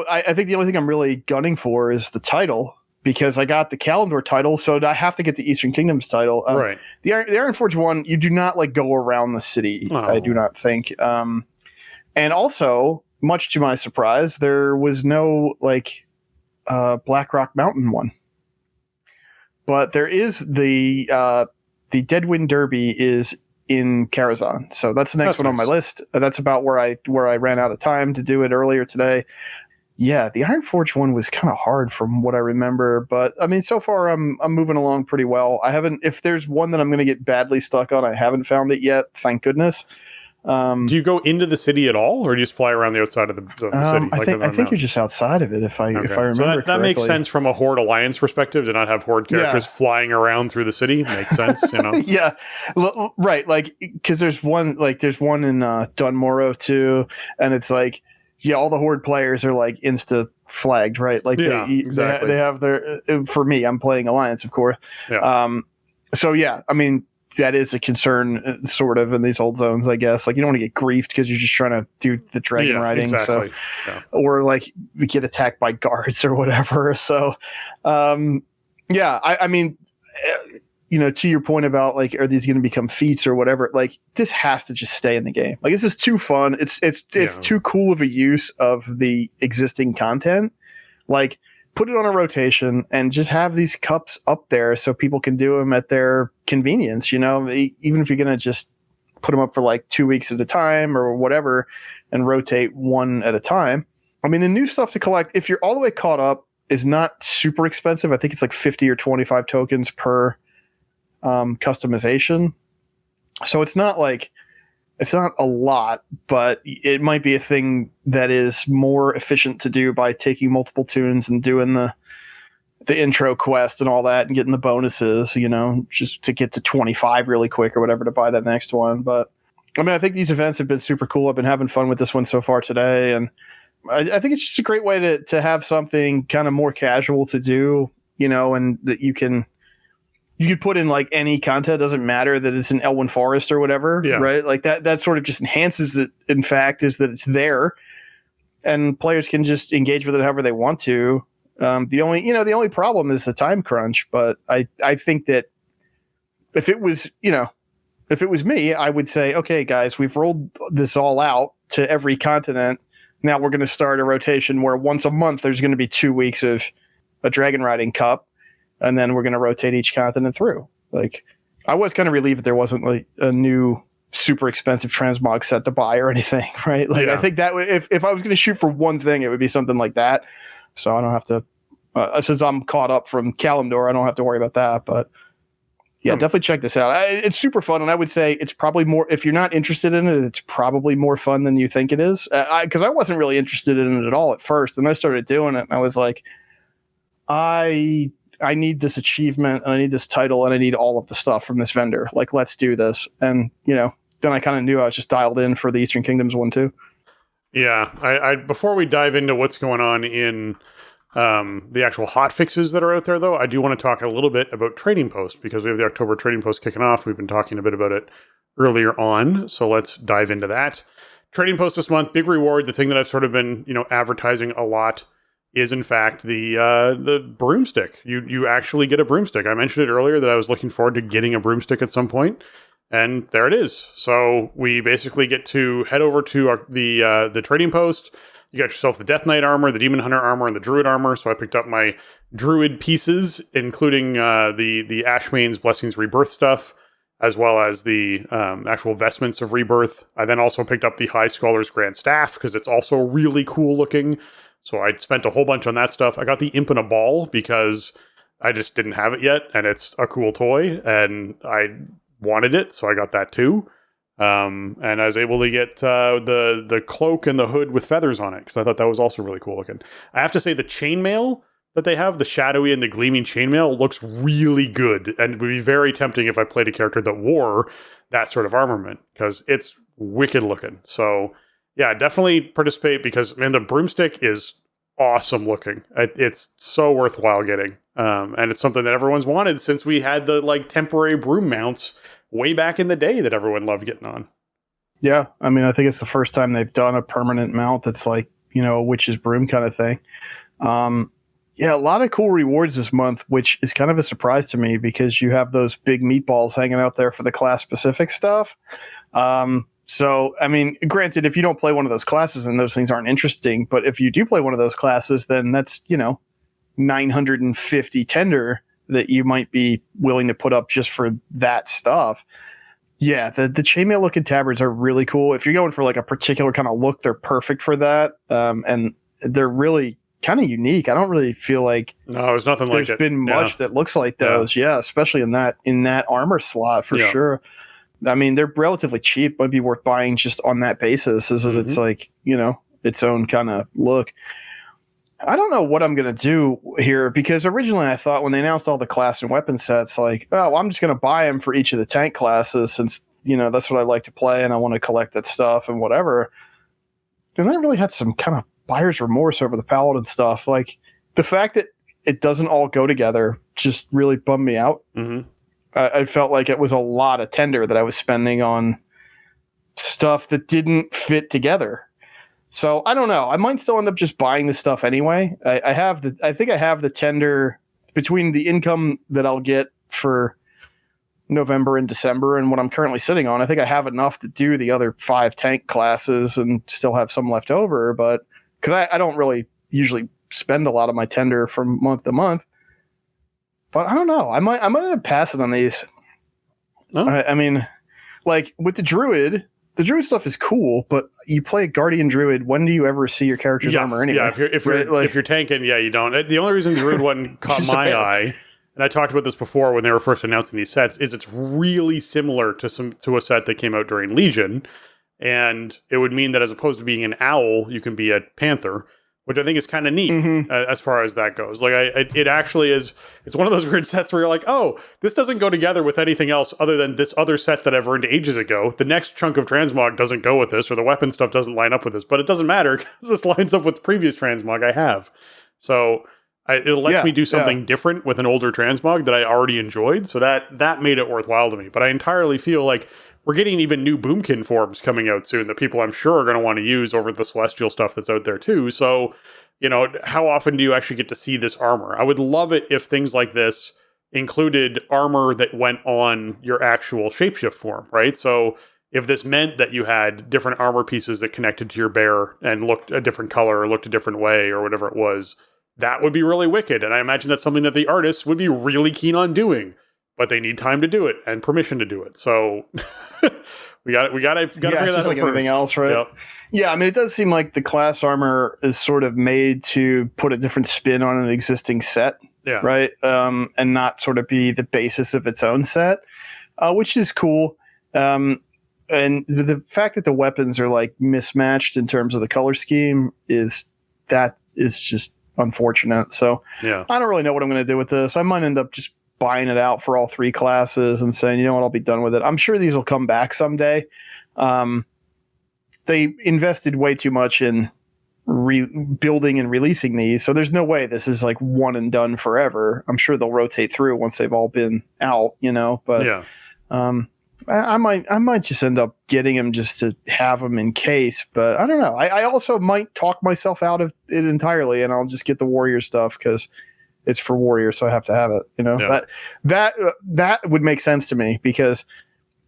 I think the only thing I'm really gunning for is the title, because I got the Kalimdor title, so I have to get the Eastern Kingdoms title. Right. The Ironforge one, you do not go around the city. Oh. I do not think. And also, much to my surprise, there was no Blackrock Mountain one, but there is the Deadwind Derby is in Karazhan, so that's the next one on my list. That's about where I ran out of time to do it earlier today. Yeah, the Ironforge one was kind of hard from what I remember, but I mean, so far I'm moving along pretty well. I haven't. If there's one that I'm going to get badly stuck on, I haven't found it yet. Thank goodness. Do you go into the city at all, or do you just fly around the outside of the city? I think you're just outside of it, if I remember so that makes sense from a Horde Alliance perspective to not have Horde characters flying around through the city. Makes sense, Yeah, right. Like, because there's one in Dunmorrow too, and it's like, all the Horde players are like insta flagged, right? Like, exactly. They have their. For me, I'm playing Alliance, of course. Yeah. So yeah, I mean, that is a concern, sort of, in these old zones, I guess. Like, you don't want to get griefed because you're just trying to do the dragon riding. Exactly. Or like we get attacked by guards or whatever. So, I mean, to your point about like, are these going to become feats or whatever? Like, this has to just stay in the game. Like, this is too fun. It's too cool of a use of the existing content. Like, put it on a rotation and just have these cups up there so people can do them at their convenience, even if you're going to just put them up for like 2 weeks at a time or whatever and rotate one at a time. I mean, the new stuff to collect, if you're all the way caught up, is not super expensive. I think it's like 50 or 25 tokens per customization. So it's not a lot, but it might be a thing that is more efficient to do by taking multiple tunes and doing the intro quest and all that and getting the bonuses, just to get to 25 really quick or whatever to buy that next one. But I mean, I think these events have been super cool. I've been having fun with this one so far today. And I think it's just a great way to have something kind of more casual to do, and that you could put in like any content. It doesn't matter that it's an Elwyn Forest or whatever, right? Like that sort of just enhances it. In fact, is that it's there and players can just engage with it however they want to. The only problem is the time crunch, but I think that if it was me, I would say, okay, guys, we've rolled this all out to every continent. Now we're going to start a rotation where once a month, there's going to be 2 weeks of a dragon riding cup. And then we're going to rotate each continent through. Like, I was kind of relieved that there wasn't like a new super expensive transmog set to buy or anything, right? Like, I think that if I was going to shoot for one thing, it would be something like that. So I don't have to, since I'm caught up from Kalimdor, I don't have to worry about that. But yeah, definitely check this out. It's super fun. And I would say it's probably more, if you're not interested in it, it's probably more fun than you think it is. Because I wasn't really interested in it at all at first. And I started doing it and I was like, I need this achievement and I need this title and I need all of the stuff from this vendor. Like, let's do this. And, then I kind of knew I was just dialed in for the Eastern Kingdoms one too. Yeah. I before we dive into what's going on in the actual hotfixes that are out there, though, I do want to talk a little bit about Trading Post because we have the October Trading Post kicking off. We've been talking a bit about it earlier on. So let's dive into that. Trading Post this month, big reward. The thing that I've sort of been, advertising a lot is in fact the broomstick. You actually get a broomstick. I mentioned it earlier that I was looking forward to getting a broomstick at some point, and there it is. So we basically get to head over to the trading post. You got yourself the Death Knight armor, the Demon Hunter armor, and the Druid armor. So I picked up my Druid pieces, including the Ashmane's Blessings Rebirth stuff, as well as the actual vestments of Rebirth. I then also picked up the High Scholar's Grand Staff because it's also really cool looking. So I spent a whole bunch on that stuff. I got the Imp in a Ball because I just didn't have it yet, and it's a cool toy, and I wanted it, so I got that too. And I was able to get the cloak and the hood with feathers on it because I thought that was also really cool looking. I have to say the chainmail that they have, the shadowy and the gleaming chainmail, looks really good, and it would be very tempting if I played a character that wore that sort of armament because it's wicked looking. So yeah, definitely participate because, man, the broomstick is awesome looking. It's so worthwhile getting. And it's something that everyone's wanted since we had the temporary broom mounts way back in the day that everyone loved getting on. Yeah, I mean, I think it's the first time they've done a permanent mount that's like, a witch's broom kind of thing. Yeah, a lot of cool rewards this month, which is kind of a surprise to me because you have those big meatballs hanging out there for the class-specific stuff. So, I mean, granted, if you don't play one of those classes, then those things aren't interesting. But if you do play one of those classes, then that's, 950 tender that you might be willing to put up just for that stuff. Yeah, the chainmail looking tabards are really cool. If you're going for like a particular kind of look, they're perfect for that. And they're really kind of unique. I don't really feel like there's nothing like it. There's been much that looks like those. Yeah, especially in that armor slot for sure. I mean, they're relatively cheap. Might be worth buying just on that basis, is that it's like, its own kind of look. I don't know what I'm going to do here, because originally I thought when they announced all the class and weapon sets, like, oh, well, I'm just going to buy them for each of the tank classes, since, that's what I like to play and I want to collect that stuff and whatever. And I really had some kind of buyer's remorse over the Paladin stuff. Like, the fact that it doesn't all go together just really bummed me out. I felt like it was a lot of tender that I was spending on stuff that didn't fit together. So I don't know. I might still end up just buying this stuff anyway. I think I have the tender between the income that I'll get for November and December and what I'm currently sitting on. I think I have enough to do the other 5 tank classes and still have some left over. But because I don't really usually spend a lot of my tender from month to month. But I don't know. I might end up passing on these. Oh. I mean, like with the Druid stuff is cool, but you play a Guardian Druid. When do you ever see your character's armor anyway? Yeah, if you're tanking, you don't. The only reason the Druid one caught my eye, and I talked about this before when they were first announcing these sets, is it's really similar to a set that came out during Legion, and it would mean that as opposed to being an owl, you can be a panther, which I think is kind of neat as far as that goes. Like, it actually is. It's one of those weird sets where you're like, oh, this doesn't go together with anything else other than this other set that I've earned ages ago. The next chunk of transmog doesn't go with this, or the weapon stuff doesn't line up with this. But it doesn't matter because this lines up with the previous transmog I have. So it lets me do something different with an older transmog that I already enjoyed. So that made it worthwhile to me. But I entirely feel like we're getting even new Boomkin forms coming out soon that people I'm sure are going to want to use over the Celestial stuff that's out there too. So, how often do you actually get to see this armor? I would love it if things like this included armor that went on your actual shapeshift form, right? So if this meant that you had different armor pieces that connected to your bear and looked a different color or looked a different way or whatever it was, that would be really wicked. And I imagine that's something that the artists would be really keen on doing. But they need time to do it and permission to do it. So we got to figure that out like first. Anything else, right? Yep. Yeah, I mean, it does seem like the class armor is sort of made to put a different spin on an existing set, right? And not sort of be the basis of its own set, which is cool. And the fact that the weapons are like mismatched in terms of the color scheme is just unfortunate. So I don't really know what I'm going to do with this. I might end up just buying it out for all 3 classes and saying, you know what, I'll be done with it. I'm sure these will come back someday. They invested way too much in building and releasing these, so there's no way this is like one and done forever. I'm sure they'll rotate through once they've all been out, but I might just end up getting them just to have them in case, but I don't know. I also might talk myself out of it entirely, and I'll just get the Warrior stuff because it's for Warrior, so I have to have it. That would make sense to me because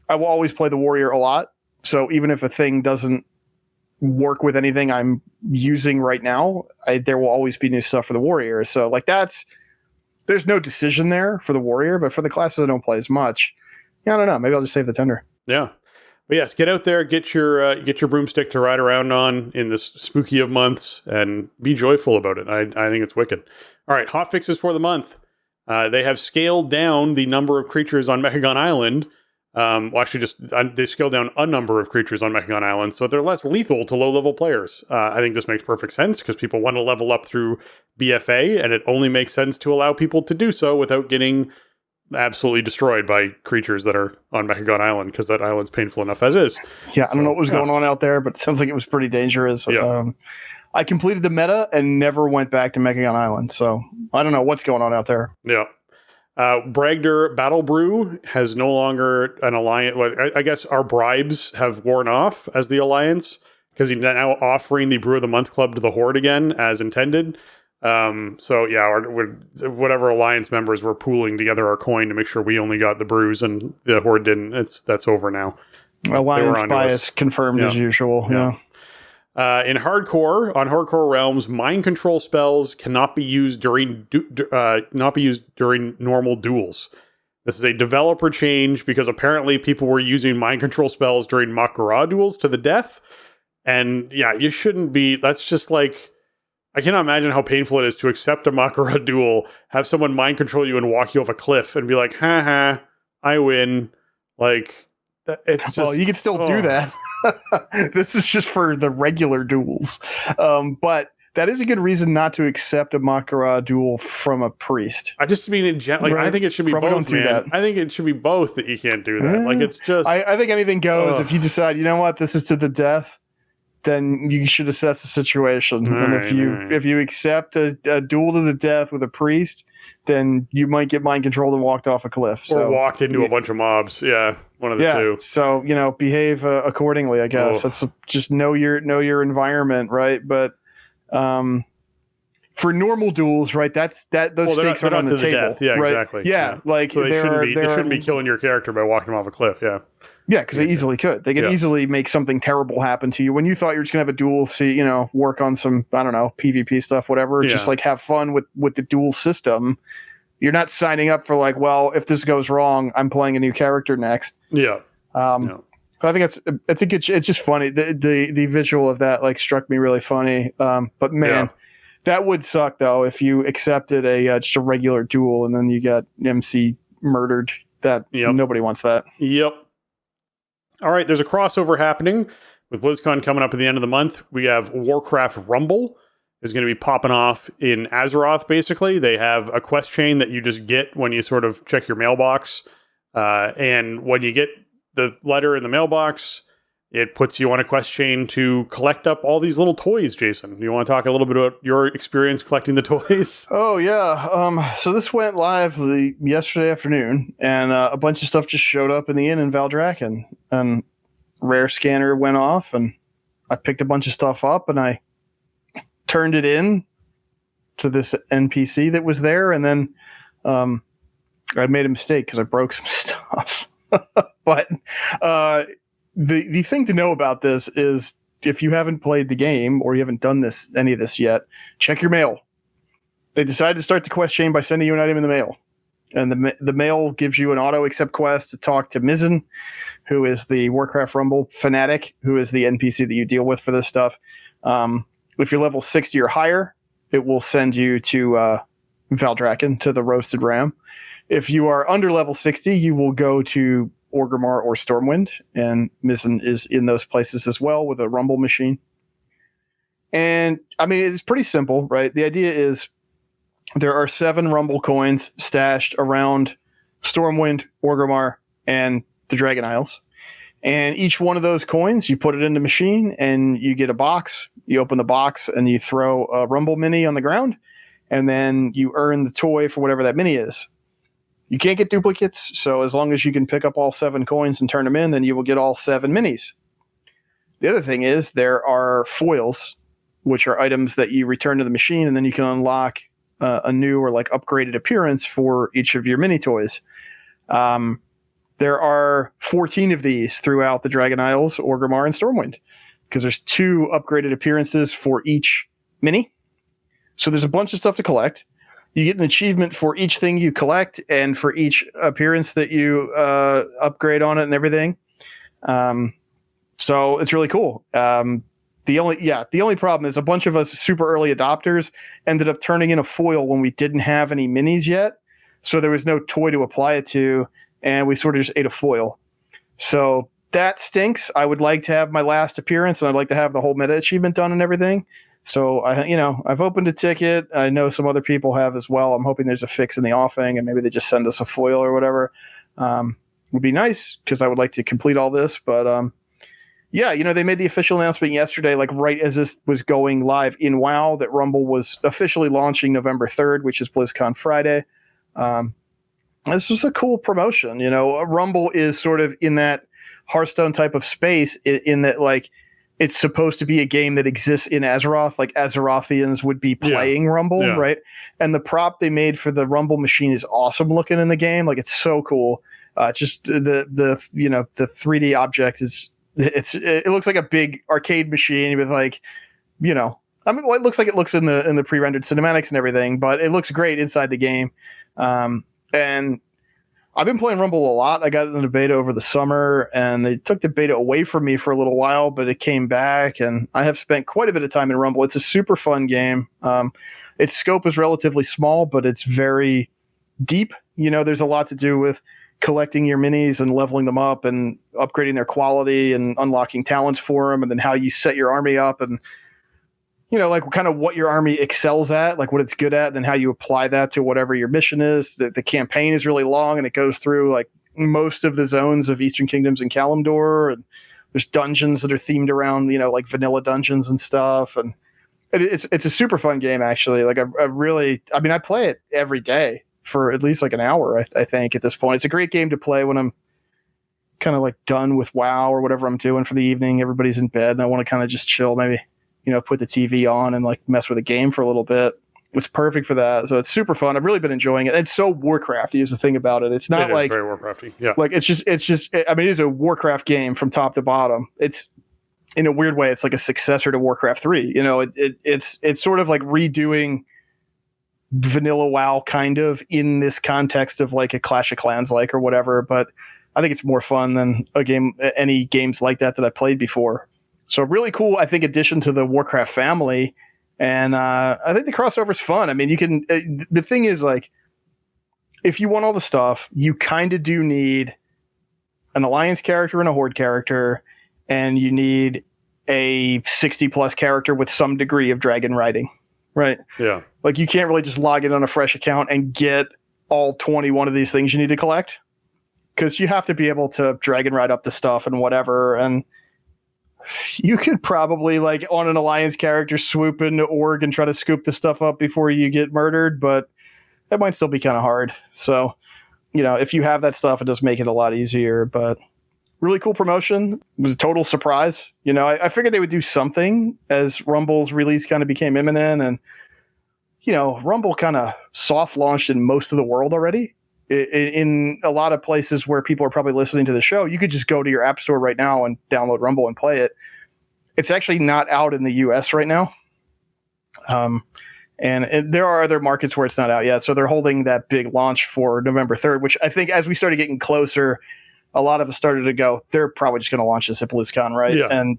I will always play the Warrior a lot. So even if a thing doesn't work with anything I'm using right now, there will always be new stuff for the Warrior. So like there's no decision there for the Warrior, but for the classes I don't play as much, I don't know. Maybe I'll just save the tender. Yeah. But yes, get out there, get your broomstick to ride around on in this spooky of months, and be joyful about it. I think it's wicked. All right, hotfixes for the month. They have scaled down the number of creatures on Mechagon Island. They scaled down a number of creatures on Mechagon Island, so they're less lethal to low-level players. I think this makes perfect sense because people want to level up through BFA, and it only makes sense to allow people to do so without getting absolutely destroyed by creatures that are on Mechagon Island, because that island's painful enough as is. Yeah, I don't know what was going on out there, but it sounds like it was pretty dangerous. Yeah. I completed the meta and never went back to Mechagon Island, so I don't know what's going on out there. Yeah. Bragder Battle Brew has no longer an alliance. Well, I guess our bribes have worn off as the alliance, because he's now offering the Brew of the Month Club to the Horde again as intended. Whatever alliance members were pooling together our coin to make sure we only got the brews and the Horde didn't. That's over now. Alliance bias confirmed as usual. Yeah. In hardcore, on hardcore realms, mind control spells cannot be used during normal duels. This is a developer change because apparently people were using mind control spells during Makara duels to the death. And you shouldn't be. That's just like, I cannot imagine how painful it is to accept a Makara duel, have someone mind control you and walk you off a cliff and be like, ha, I win. Like, It's just, well, you can still do that. This is just for the regular duels. But that is a good reason not to accept a Makara duel from a priest. I just mean in general. Like, I think it should be Probably both, don't do man. that. I think it should be both that you can't do that. Like, it's just. I think anything goes. If you decide, you know what, this is to the death, then you should assess the situation. And if you accept a duel to the death with a priest, then you might get mind controlled and walked off a cliff. Or walked into a bunch of mobs. Yeah, one of the two. So behave accordingly. I guess that's just know your environment, right? But for normal duels, right? Those stakes aren't on the table. Death. Yeah, right? exactly. Yeah, like so they shouldn't be killing your character by walking them off a cliff. Yeah. Yeah, because they easily could. They could easily make something terrible happen to you when you thought you were just gonna have a duel. See, work on some PvP stuff, whatever. Yeah. Just like have fun with the duel system. You're not signing up for like, well, if this goes wrong, I'm playing a new character next. Yeah. I think it's a good. It's just funny. The visual of that like struck me really funny. But man, that would suck though if you accepted just a regular duel and then you got MC murdered. Nobody wants that. Yep. All right, there's a crossover happening with BlizzCon coming up at the end of the month. We have Warcraft Rumble is going to be popping off in Azeroth, basically. They have a quest chain that you just get when you sort of check your mailbox. And when you get the letter in the mailbox, it puts you on a quest chain to collect up all these little toys, Jason. Do you want to talk a little bit about your experience collecting the toys? Oh, yeah. So this went live yesterday afternoon, and a bunch of stuff just showed up in the inn in Valdrakken. And Rare Scanner went off, and I picked a bunch of stuff up, and I turned it in to this NPC that was there, and then I made a mistake because I broke some stuff. But the thing to know about this is if you haven't played the game or you haven't done any of this yet, check your mail. They decided to start the quest chain by sending you an item in the mail. And the mail gives you an auto-accept quest to talk to Mizzen, who is the Warcraft Rumble fanatic, who is the NPC that you deal with for this stuff. If you're level 60 or higher, it will send you to Valdrakken, to the Roasted Ram. If you are under level 60, you will go to Orgrimmar or Stormwind, and Mizzen is in those places as well with a Rumble machine. And, I mean, it's pretty simple, right? The idea is there are 7 Rumble coins stashed around Stormwind, Orgrimmar, and the Dragon Isles. And each one of those coins, you put it in the machine, and you get a box. You open the box, and you throw a Rumble Mini on the ground, and then you earn the toy for whatever that Mini is. You can't get duplicates, so as long as you can pick up all 7 coins and turn them in, then you will get all 7 minis. The other thing is there are foils, which are items that you return to the machine, and then you can unlock a new or like upgraded appearance for each of your mini toys. There are 14 of these throughout the Dragon Isles, Orgrimmar, and Stormwind, because there's 2 upgraded appearances for each mini. So there's a bunch of stuff to collect. You get an achievement for each thing you collect and for each appearance that you upgrade on it and everything. So it's really cool. The only problem is a bunch of us super early adopters ended up turning in a foil when we didn't have any minis yet. So there was no toy to apply it to, and we sort of just ate a foil. So that stinks. I would like to have my last appearance, and I'd like to have the whole meta achievement done and everything. So I've opened a ticket. I know some other people have as well. I'm hoping there's a fix in the offing, and maybe they just send us a foil or whatever. Would be nice because I would like to complete all this. But they made the official announcement yesterday, like right as this was going live in WoW, that Rumble was officially launching November 3rd, which is BlizzCon Friday. This was a cool promotion. Rumble is sort of in that Hearthstone type of space in that like it's supposed to be a game that exists in Azeroth, like Azerothians would be playing Rumble, right? And the prop they made for the Rumble machine is awesome looking in the game. Like it's so cool. Just the 3D object it looks like a big arcade machine with like, it looks like it looks in the pre-rendered cinematics and everything, but it looks great inside the game. And I've been playing Rumble a lot. I got it in the beta over the summer, and they took the beta away from me for a little while, but it came back, and I have spent quite a bit of time in Rumble. It's a super fun game. Its scope is relatively small, but it's very deep. There's a lot to do with collecting your minis and leveling them up and upgrading their quality and unlocking talents for them, and then how you set your army up and, like kind of what your army excels at, like what it's good at, and then how you apply that to whatever your mission is. The campaign is really long, and it goes through like most of the zones of Eastern Kingdoms and Kalimdor, and there's dungeons that are themed around, like vanilla dungeons and stuff. And it's a super fun game, actually. Like I play it every day for at least like an hour, I think, at this point. It's a great game to play when I'm kind of like done with WoW or whatever I'm doing for the evening. Everybody's in bed and I want to kind of just chill, maybe, put the TV on and like mess with a game for a little bit. It's perfect for that. So it's super fun. I've really been enjoying it. It's so Warcrafty is the thing about it. It's not like very Warcrafty. Yeah. Like it is a Warcraft game from top to bottom. It's, in a weird way, it's like a successor to Warcraft 3. It's sort of like redoing vanilla WoW kind of in this context of like a Clash of Clans like or whatever, but I think it's more fun than any games like that I played before. So really cool, I think, addition to the Warcraft family. And I think the crossover is fun. I mean, you can the thing is, like, if you want all the stuff, you kind of do need an Alliance character and a Horde character, and you need a 60 plus character with some degree of dragon riding, right? Yeah. Like, you can't really just log in on a fresh account and get all 21 of these things you need to collect, because you have to be able to dragon ride up the stuff and whatever. And you could probably, like, on an Alliance character, swoop into Org and try to scoop the stuff up before you get murdered, but that might still be kind of hard. So, if you have that stuff, it does make it a lot easier. But really cool promotion. It was a total surprise. I figured they would do something as Rumble's release kind of became imminent. And, Rumble kind of soft launched in most of the world already. In a lot of places where people are probably listening to the show, you could just go to your app store right now and download Rumble and play it. It's actually not out in the US right now. And there are other markets where it's not out yet. So they're holding that big launch for November 3rd, which I think as we started getting closer, a lot of us started to go, they're probably just going to launch this at BlizzCon, right? Yeah. And,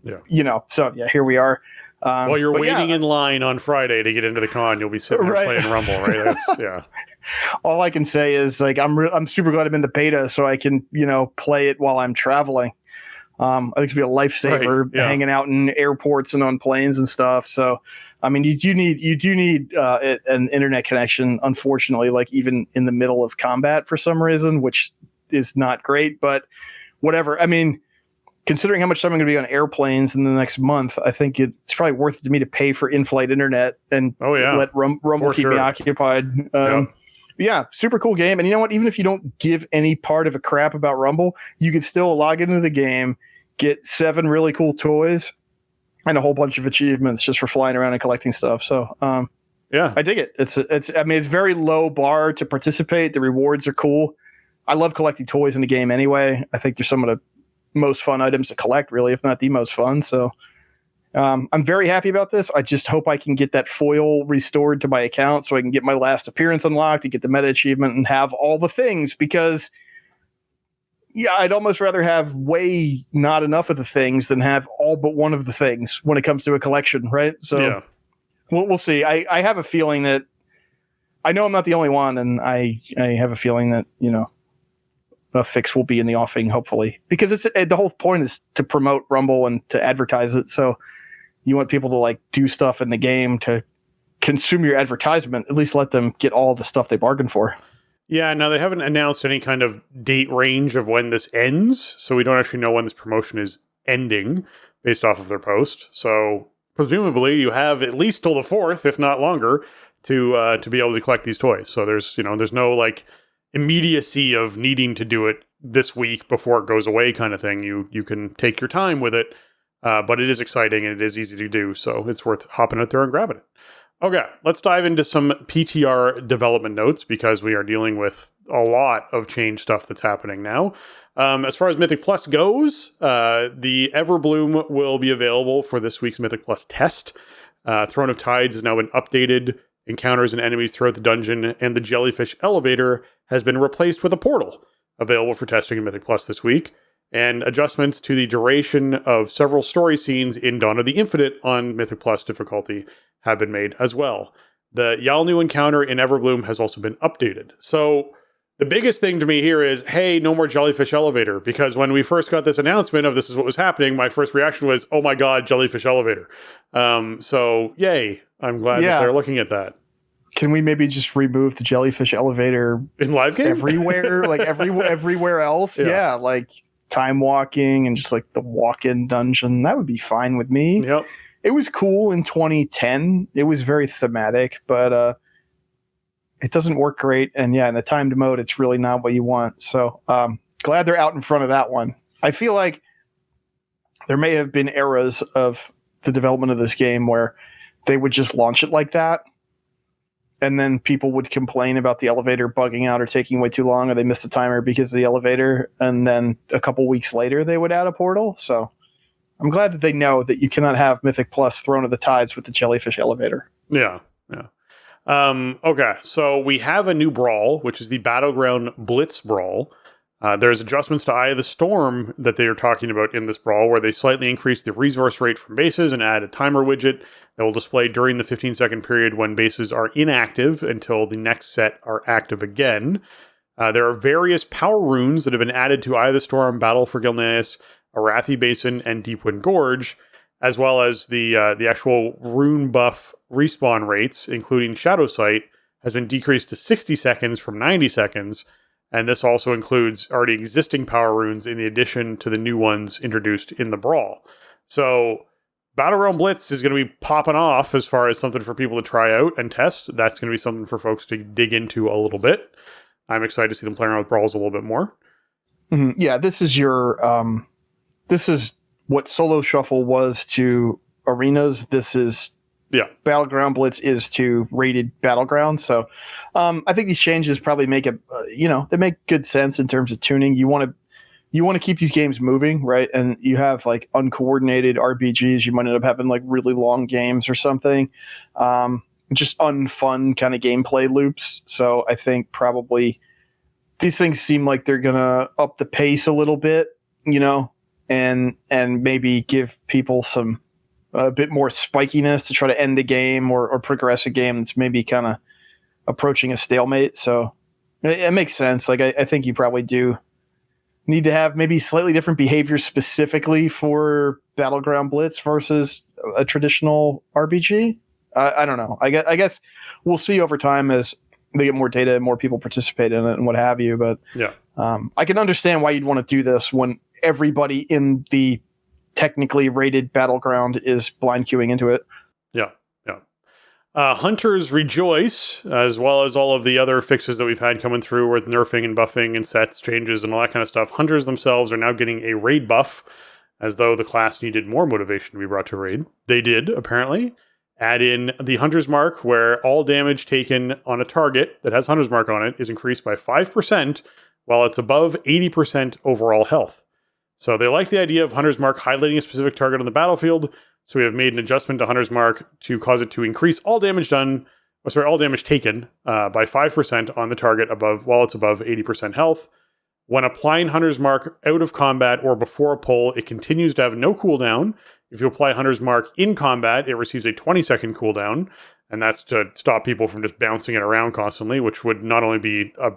so yeah, here we are. While you're waiting in line on Friday to get into the con, you'll be sitting there playing Rumble, right? That's, all I can say is, like, I'm super glad I'm in the beta so I can, play it while I'm traveling. I think it's going to be a lifesaver hanging out in airports and on planes and stuff. So, I mean, you do need an internet connection, unfortunately, like even in the middle of combat for some reason, which is not great, but whatever. I mean, considering how much time I'm going to be on airplanes in the next month, I think it's probably worth it to me to pay for in-flight internet and let Rumble keep me occupied. Yeah, super cool game. And you know what? Even if you don't give any part of a crap about Rumble, you can still log into the game, get 7 really cool toys, and a whole bunch of achievements just for flying around and collecting stuff. So, I dig it. It's very low bar to participate. The rewards are cool. I love collecting toys in the game anyway. I think they're some of the most fun items to collect, really, if not the most fun. So I'm very happy about this. I just hope I can get that foil restored to my account so I can get my last appearance unlocked and get the meta achievement and have all the things, because I'd almost rather have way not enough of the things than have all but one of the things when it comes to a collection, right? So we'll see. I have a feeling that, I know I'm not the only one, and I have a feeling that, a fix will be in the offing, hopefully, because the whole point is to promote Rumble and to advertise it. So you want people to, like, do stuff in the game to consume your advertisement. At least let them get all the stuff they bargained for. Yeah, now they haven't announced any kind of date range of when this ends, so we don't actually know when this promotion is ending based off of their post. So presumably you have at least till the 4th, if not longer, to be able to collect these toys. So there's no, like, immediacy of needing to do it this week before it goes away kind of thing. You can take your time with it, but it is exciting and it is easy to do, so it's worth hopping out there and grabbing it. Okay, let's dive into some PTR development notes, because we are dealing with a lot of change stuff that's happening now. As far as Mythic Plus goes, the Everbloom will be available for this week's Mythic Plus test. Throne of Tides has now been updated. Encounters and enemies throughout the dungeon, and the Jellyfish Elevator has been replaced with a portal, available for testing in Mythic Plus this week. And adjustments to the duration of several story scenes in Dawn of the Infinite on Mythic Plus difficulty have been made as well. The Yalnu encounter in Everbloom has also been updated. So The biggest thing to me here is, hey, no more jellyfish elevator. Because when we first got this announcement of this is what was happening, my first reaction was, oh my God, jellyfish elevator. So yay. I'm glad that they're looking at that. Can we maybe just remove the jellyfish elevator in live game everywhere, like everywhere else? Yeah, like time walking and just like the walk-in dungeon. That would be fine with me. Yep. It was cool in 2010. It was very thematic, but it doesn't work great. And in the timed mode, it's really not what you want. So glad they're out in front of that one. I feel like there may have been eras of the development of this game where they would just launch it like that. And then people would complain about the elevator bugging out or taking way too long, or they missed the timer because of the elevator. And then a couple weeks later, they would add a portal. So I'm glad that they know that you cannot have Mythic Plus thrown to the tides with the jellyfish elevator. Yeah. Okay, so we have a new brawl, which is the Battleground Blitz Brawl. There's adjustments to Eye of the Storm that they are talking about in this brawl, where they slightly increase the resource rate from bases and add a timer widget that will display during the 15-second period when bases are inactive until the next set are active again. There are various power runes that have been added to Eye of the Storm, Battle for Gilneas, Arathi Basin, and Deepwind Gorge, as well as the actual rune buff respawn rates, including Shadow Sight, has been decreased to 60 seconds from 90 seconds. And this also includes already existing power runes in the addition to the new ones introduced in the brawl. So Battleground Blitz is going to be popping off as far as something for people to try out and test. That's going to be something for folks to dig into a little bit. I'm excited to see them play around with brawls a little bit more. Mm-hmm. Yeah, this is your this is what Solo Shuffle was to arenas. This is Battleground Blitz is to rated Battlegrounds. So I think these changes probably make they make good sense in terms of tuning. You want to keep these games moving, right? And you have like uncoordinated RPGs. You might end up having like really long games or something. Just unfun kind of gameplay loops. So I think probably these things seem like they're gonna up the pace a little bit, and maybe give people a bit more spikiness to try to end the game or progress a game that's maybe kind of approaching a stalemate. So it makes sense. Like I think you probably do need to have maybe slightly different behavior specifically for Battleground Blitz versus a traditional RPG. I don't know. I guess we'll see over time as they get more data and more people participate in it and what have you. But I can understand why you'd want to do this when everybody in the technically rated Battleground is blind queuing into it. Hunters rejoice, as well as all of the other fixes that we've had coming through with nerfing and buffing and sets changes and all that kind of stuff. Hunters themselves are now getting a raid buff, as though the class needed more motivation to be brought to raid. They did, apparently. Add in the Hunter's Mark, where all damage taken on a target that has Hunter's Mark on it is increased by 5%, while it's above 80% overall health. So they like the idea of Hunter's Mark highlighting a specific target on the battlefield, so we have made an adjustment to Hunter's Mark to cause it to increase all damage taken by 5% on the target while it's above 80% health. When applying Hunter's Mark out of combat or before a pull, it continues to have no cooldown. If you apply Hunter's Mark in combat, it receives a 20-second cooldown, and that's to stop people from just bouncing it around constantly, which would not only be a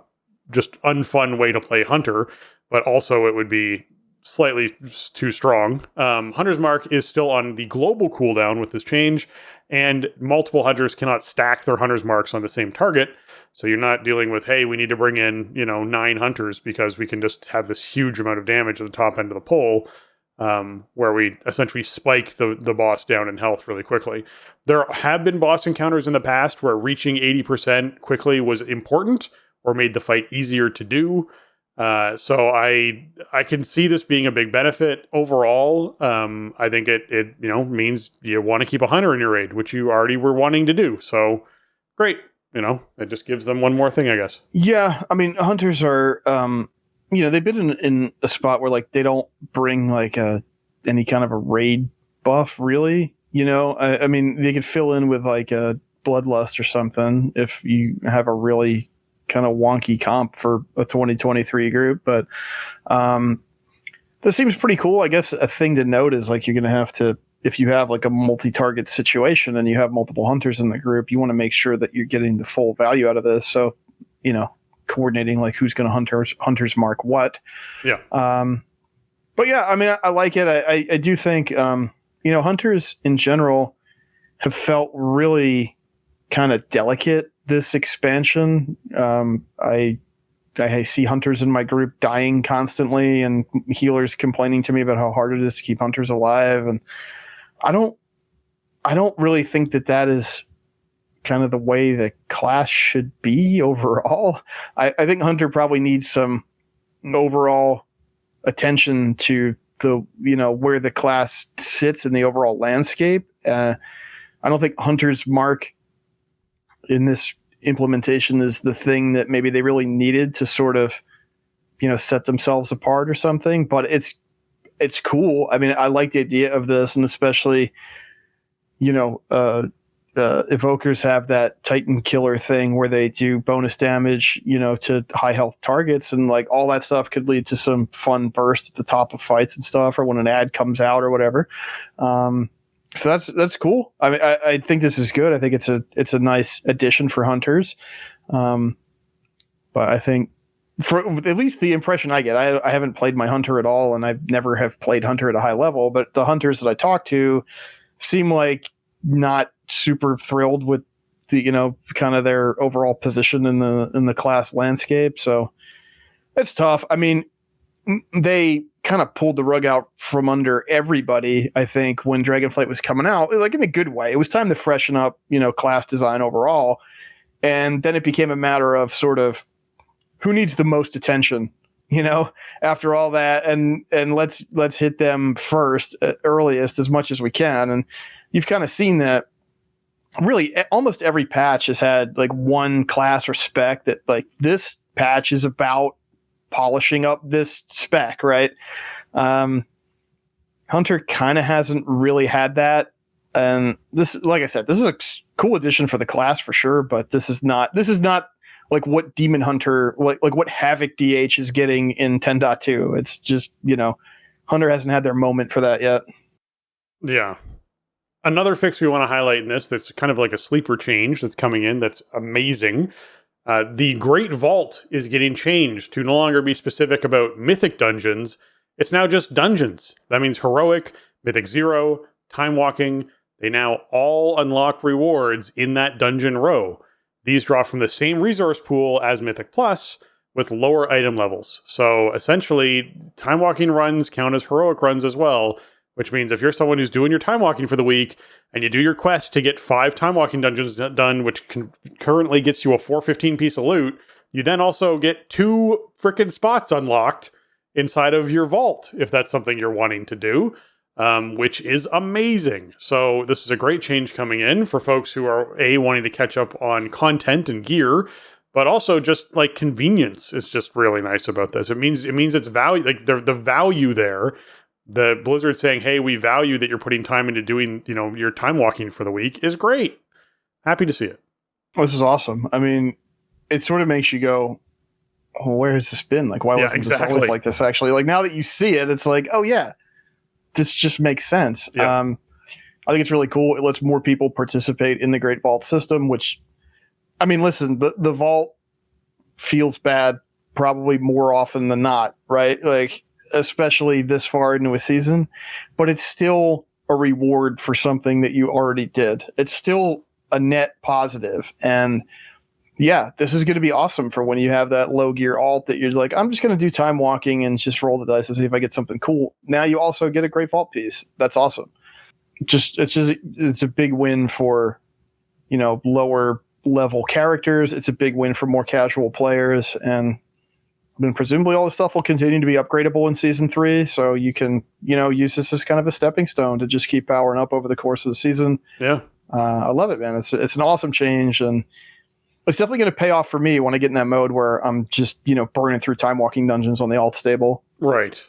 just unfun way to play Hunter, but also it would be slightly too strong. Hunter's Mark is still on the global cooldown with this change, and multiple hunters cannot stack their Hunter's Marks on the same target. So you're not dealing with, hey, we need to bring in 9 hunters because we can just have this huge amount of damage at the top end of the pole, where we essentially spike the boss down in health really quickly. There have been boss encounters in the past where reaching 80% quickly was important or made the fight easier to do. So I can see this being a big benefit overall. I think it means you want to keep a hunter in your raid, which you already were wanting to do. So great. It just gives them one more thing, I guess. Yeah. I mean, hunters are, they've been in a spot where like they don't bring like any kind of a raid buff really, I mean, they could fill in with like a bloodlust or something if you have a really kind of wonky comp for a 2023 group, but this seems pretty cool. I guess a thing to note is like you're going to have to, if you have like a multi-target situation and you have multiple hunters in the group, you want to make sure that you're getting the full value out of this. So, coordinating like who's going to hunters mark what. Yeah. But yeah, I mean, I like it. I do think, hunters in general have felt really kind of delicate this expansion. I see hunters in my group dying constantly and healers complaining to me about how hard it is to keep hunters alive. And I don't really think that is kind of the way the class should be overall. I think hunter probably needs some overall attention to the, where the class sits in the overall landscape. I don't think hunter's mark in this implementation is the thing that maybe they really needed to sort of, set themselves apart or something, but it's cool. I mean, I like the idea of this, and especially, evokers have that Titan killer thing where they do bonus damage, to high health targets, and like all that stuff could lead to some fun bursts at the top of fights and stuff, or when an ad comes out or whatever. So that's cool. I mean, I think this is good. I think it's a nice addition for hunters. But I think for at least the impression I get, I haven't played my hunter at all, and I never have played hunter at a high level, but the hunters that I talk to seem like not super thrilled with the, kind of their overall position in the class landscape. So it's tough. I mean, they kind of pulled the rug out from under everybody, I think, when Dragonflight was coming out, like in a good way. It was time to freshen up, class design overall. And then it became a matter of sort of who needs the most attention, after all that, and let's hit them first, earliest, as much as we can. And you've kind of seen that really almost every patch has had like one class or spec that like this patch is about polishing up this spec, right? Hunter kind of hasn't really had that. And this, like I said, this is a cool addition for the class for sure, but this is not like what Demon Hunter, like what Havoc DH is getting in 10.2. It's just, Hunter hasn't had their moment for that yet. Yeah. Another fix we want to highlight in this that's kind of like a sleeper change that's coming in that's amazing. The Great Vault is getting changed to no longer be specific about mythic dungeons. It's now just dungeons. That means heroic, mythic 0, time walking. They now all unlock rewards in that dungeon row. These draw from the same resource pool as Mythic Plus with lower item levels. So essentially, time walking runs count as heroic runs as well, which means if you're someone who's doing your time walking for the week and you do your quest to get 5 time walking dungeons done, which currently gets you a 415 piece of loot, you then also get 2 frickin' spots unlocked inside of your vault, if that's something you're wanting to do, which is amazing. So this is a great change coming in for folks who are wanting to catch up on content and gear, but also just like convenience is just really nice about this. It means it's value, like the value there. The Blizzard saying, hey, we value that you're putting time into doing, your time walking for the week is great. Happy to see it. This is awesome. I mean, it sort of makes you go, oh, where has this been? Like, why wasn't this always like this, actually? Like, now that you see it, it's like, oh, yeah, this just makes sense. Yeah. I think it's really cool. It lets more people participate in the Great Vault system, which, I mean, listen, the Vault feels bad probably more often than not, right? Like, especially this far into a season, but it's still a reward for something that you already did. It's still a net positive. And yeah, this is going to be awesome for when you have that low gear alt that you're like, I'm just going to do time walking and just roll the dice and see if I get something cool. Now you also get a Great Vault piece. That's awesome. It's a big win for, lower level characters. It's a big win for more casual players, and then presumably all this stuff will continue to be upgradable in season 3. So you can, use this as kind of a stepping stone to just keep powering up over the course of the season. Yeah. I love it, man. It's an awesome change, and it's definitely going to pay off for me when I get in that mode where I'm just, burning through time walking dungeons on the alt stable. Right.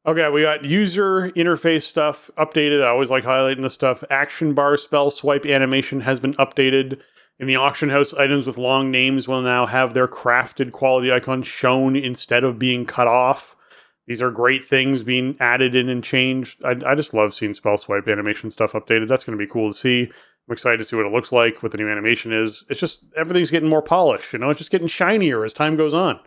Okay, we got user interface stuff updated. I always like highlighting this stuff. Action bar spell swipe animation has been updated. In the auction house, items with long names will now have their crafted quality icons shown instead of being cut off. These are great things being added in and changed. I just love seeing spell swipe animation stuff updated. That's going to be cool to see. I'm excited to see what it looks like, what the new animation is. It's just, everything's getting more polished, it's just getting shinier as time goes on.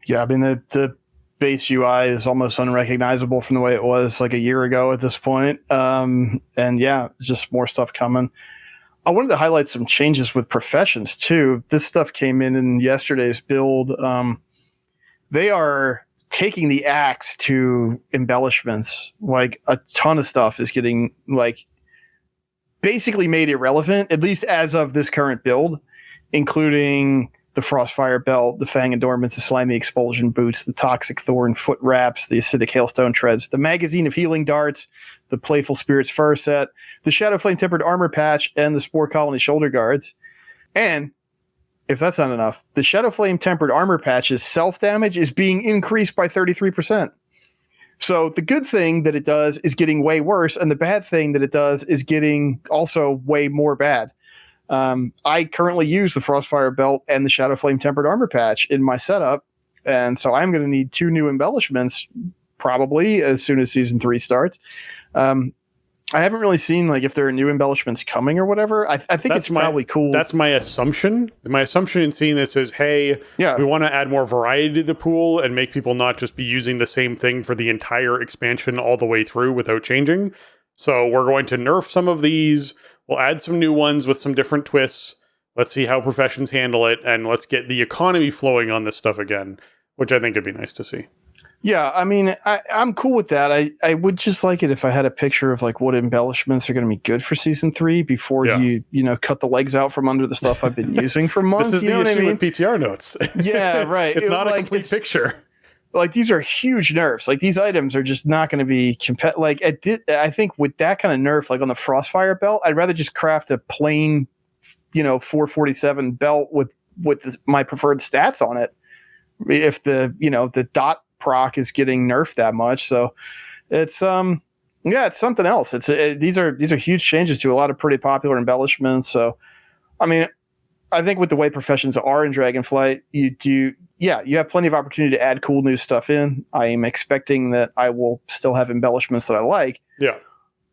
Yeah, I mean, the base UI is almost unrecognizable from the way it was like a year ago at this point. And yeah, it's just more stuff coming. I wanted to highlight some changes with professions too. This stuff came in yesterday's build. They are taking the axe to embellishments. Like a ton of stuff is getting like basically made irrelevant, at least as of this current build, including the Frostfire Belt, the Fang Endorments, the Slimy Expulsion Boots, the Toxic Thorn Foot Wraps, the Acidic Hailstone Treads, the Magazine of Healing Darts, the Playful Spirits Fur Set, the Shadow Flame Tempered Armor Patch, and the Spore Colony Shoulder Guards. And, if that's not enough, the Shadow Flame Tempered Armor Patch's self-damage is being increased by 33%. So the good thing that it does is getting way worse, and the bad thing that it does is getting also way more bad. I currently use the Frostfire Belt and the Shadow Flame Tempered Armor Patch in my setup, and so I'm going to need 2 new embellishments probably as soon as Season 3 starts. I haven't really seen like if there are new embellishments coming or whatever. I think it's probably cool. That's my assumption. My assumption in seeing this is, hey, we want to add more variety to the pool and make people not just be using the same thing for the entire expansion all the way through without changing. So we're going to nerf some of these. We'll add some new ones with some different twists. Let's see how professions handle it, and let's get the economy flowing on this stuff again, which I think would be nice to see. Yeah, I mean, I'm cool with that. I would just like it if I had a picture of like what embellishments are going to be good for Season 3 before you cut the legs out from under the stuff I've been using for months. This is the issue with PTR notes. Yeah, right. It's not a complete picture. Like, these are huge nerfs. Like, these items are just not going to be I think with that kind of nerf, like on the Frostfire Belt, I'd rather just craft a plain, 447 belt with my preferred stats on it. If the dot proc is getting nerfed that much, so it's it's something else. These are huge changes to a lot of pretty popular embellishments. So, I mean, I think with the way professions are in Dragonflight, you have plenty of opportunity to add cool new stuff in. I am expecting that I will still have embellishments that I like. Yeah.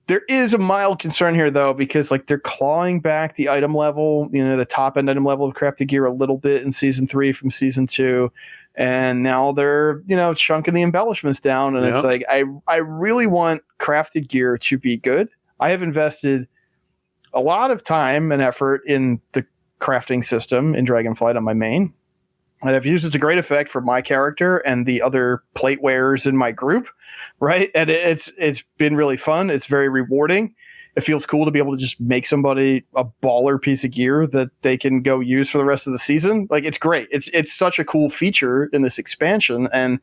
There is a mild concern here, though, because like they're clawing back the item level, the top end item level of crafted gear a little bit in Season 3 from Season 2. And now they're, chunking the embellishments down. And it's like, I really want crafted gear to be good. I have invested a lot of time and effort in the crafting system in Dragonflight on my main. And I've used it to great effect for my character and the other plate wearers in my group, right? And it's been really fun. It's very rewarding. It feels cool to be able to just make somebody a baller piece of gear that they can go use for the rest of the season. Like, it's great. It's such a cool feature in this expansion, and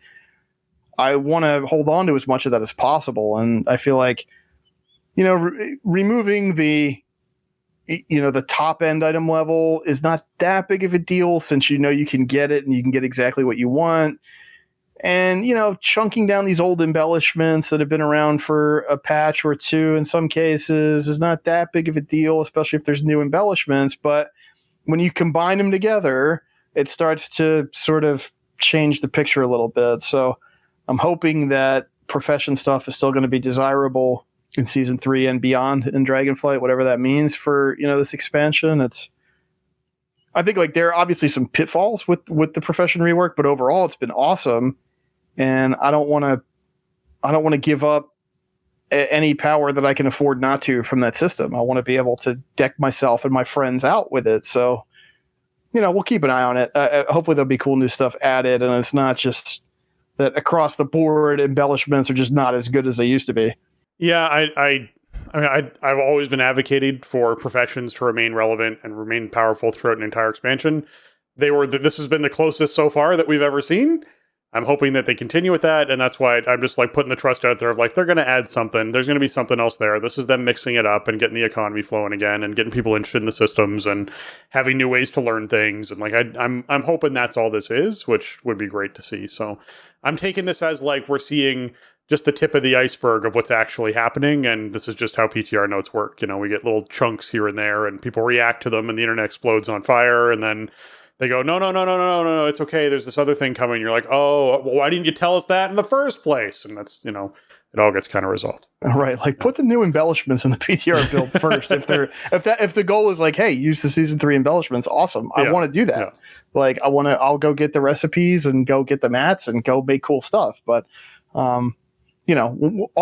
I want to hold on to as much of that as possible. And I feel like, removing the top end item level is not that big of a deal, since you can get it and you can get exactly what you want. And, chunking down these old embellishments that have been around for a patch or two in some cases is not that big of a deal, especially if there's new embellishments. But when you combine them together, it starts to sort of change the picture a little bit. So I'm hoping that profession stuff is still going to be desirable in Season 3 and beyond in Dragonflight, whatever that means for, this expansion. I think like there are obviously some pitfalls with the profession rework, but overall it's been awesome. And I don't want to give up any power that I can afford not to from that system. I want to be able to deck myself and my friends out with it. So, we'll keep an eye on it. Hopefully there'll be cool new stuff added, and it's not just that across the board embellishments are just not as good as they used to be. Yeah, I've always been advocating for professions to remain relevant and remain powerful throughout an entire expansion. This has been the closest so far that we've ever seen. I'm hoping that they continue with that, and that's why I'm just like putting the trust out there of like, they're going to add something. There's going to be something else there. This is them mixing it up and getting the economy flowing again and getting people interested in the systems and having new ways to learn things. And like, I'm hoping that's all this is, which would be great to see. So I'm taking this as like we're seeing just the tip of the iceberg of what's actually happening, and this is just how PTR notes work. We get little chunks here and there, and people react to them, and the internet explodes on fire, and then they go, no, it's okay, there's this other thing coming. You're like, oh, well, why didn't you tell us that in the first place? And that's, it all gets kind of resolved. Right, like put the new embellishments in the PTR build first. If the goal is like, hey, use the season 3 embellishments, awesome. I want to do that. Yeah. Like I'll go get the recipes and go get the mats and go make cool stuff. But all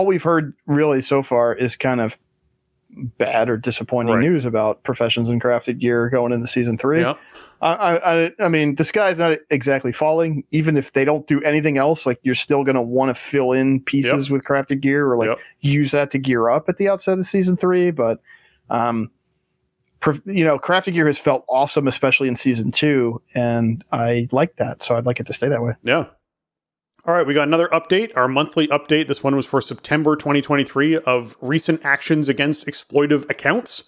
we've heard really so far is kind of bad or disappointing news about professions and crafted gear going into season 3. Yeah. I mean, the sky's not exactly falling. Even if they don't do anything else, like you're still going to want to fill in pieces with crafted gear or like use that to gear up at the outset of season 3. But, crafted gear has felt awesome, especially in season 2. And I like that. So I'd like it to stay that way. Yeah. All right, we got another update, our monthly update. This one was for September 2023 of recent actions against exploitive accounts.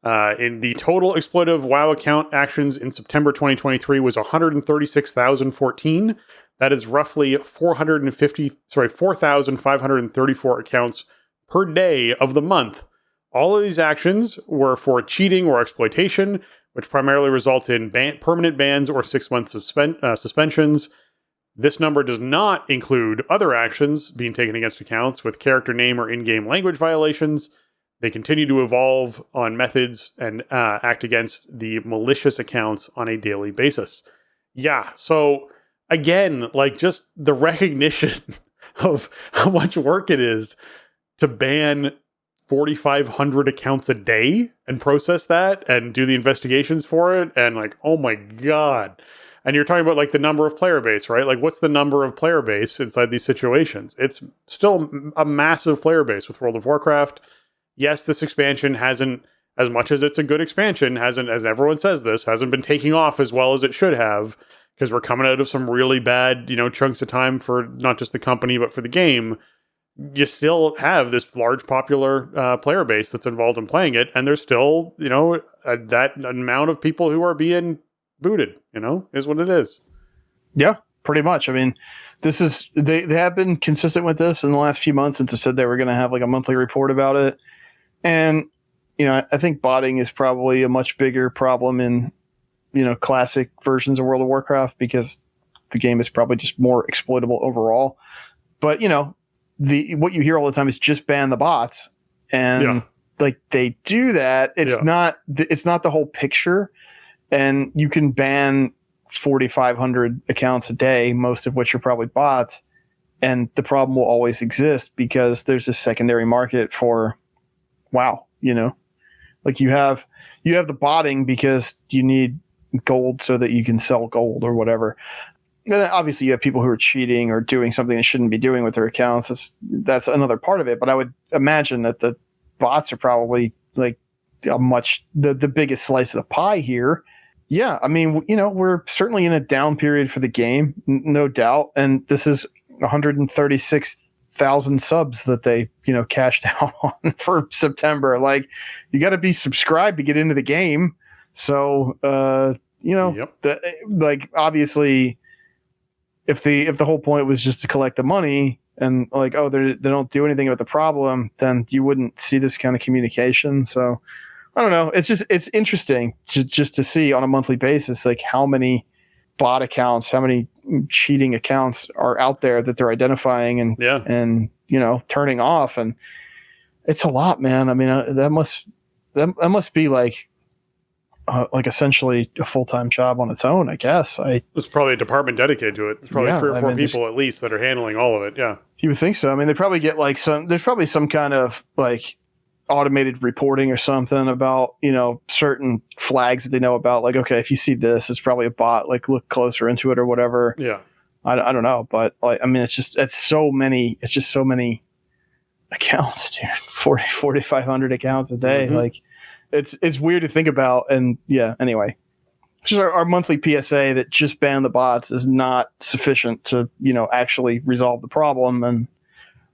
In the total exploitive WoW account actions in September 2023 was 136,014. That is roughly 4,534 accounts per day of the month. All of these actions were for cheating or exploitation, which primarily result in permanent bans or 6 months suspensions. This number does not include other actions being taken against accounts with character name or in-game language violations. They continue to evolve on methods and act against the malicious accounts on a daily basis. Yeah, so again, like just the recognition of how much work it is to ban 4,500 accounts a day and process that and do the investigations for it. And like, oh my God. And you're talking about like the number of player base, right? Like what's the number of player base inside these situations? It's still a massive player base with World of Warcraft. Yes, this expansion hasn't, as much as it's a good expansion, hasn't, as everyone says this, hasn't been taking off as well as it should have, because we're coming out of some really bad, chunks of time for not just the company, but for the game. You still have this large popular player base that's involved in playing it. And there's still, that amount of people who are being booted, is what it is. Yeah, pretty much. I mean, this is, they have been consistent with this in the last few months since they said they were going to have like a monthly report about it. And, I think botting is probably a much bigger problem in, classic versions of World of Warcraft because the game is probably just more exploitable overall. But, what you hear all the time is just ban the bots. And like they do that. It's not the whole picture. And you can ban 4,500 accounts a day, most of which are probably bots. And the problem will always exist because there's a secondary market for WoW, like you have the botting because you need gold so that you can sell gold or whatever. And then obviously you have people who are cheating or doing something they shouldn't be doing with their accounts. That's another part of it. But I would imagine that the bots are probably like the biggest slice of the pie here. Yeah, I mean, we're certainly in a down period for the game, no doubt. And this is 136,000 subs that they, cashed out on for September. Like, you got to be subscribed to get into the game. So, obviously, if the whole point was just to collect the money and like, they don't do anything about the problem, then you wouldn't see this kind of communication. So, I don't know. It's interesting to see on a monthly basis, like how many bot accounts, how many cheating accounts are out there that they're identifying and turning off. And it's a lot, man. I mean, that must be like essentially a full-time job on its own, I guess. It's probably a department dedicated to it. It's probably 3 or 4 people at least that are handling all of it. Yeah. You would think so. I mean, they probably get there's probably some kind of like automated reporting or something about, certain flags that they know about. Like, okay, if you see this, it's probably a bot, like look closer into it or whatever. Yeah. I don't know. But like, I mean, it's just so many accounts, dude. 4,500 accounts a day. Mm-hmm. Like it's weird to think about. And yeah, anyway, just our monthly PSA that just ban the bots is not sufficient to, actually resolve the problem. And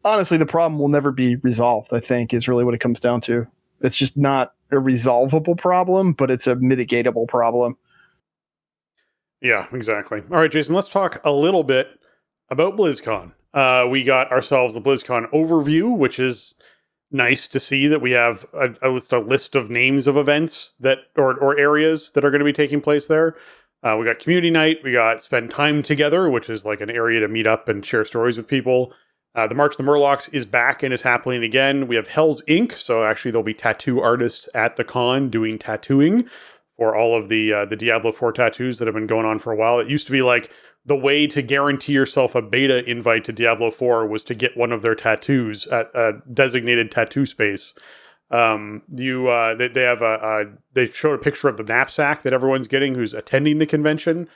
honestly, the problem will never be resolved, I think, is really what it comes down to. It's just not a resolvable problem, but it's a mitigatable problem. Yeah, exactly. All right, Jason, let's talk a little bit about BlizzCon. We got ourselves the BlizzCon overview, which is nice to see that we have a list of names of events that or areas that are going to be taking place there. We got Community Night. We got Spend Time Together, which is like an area to meet up and share stories with people. The March of the Murlocs is back and is happening again. We have Hell's Ink, so actually there'll be tattoo artists at the con doing tattooing for all of the Diablo 4 tattoos that have been going on for a while. It used to be like the way to guarantee yourself a beta invite to Diablo 4 was to get one of their tattoos at a designated tattoo space. They showed a picture of the knapsack that everyone's getting who's attending the convention.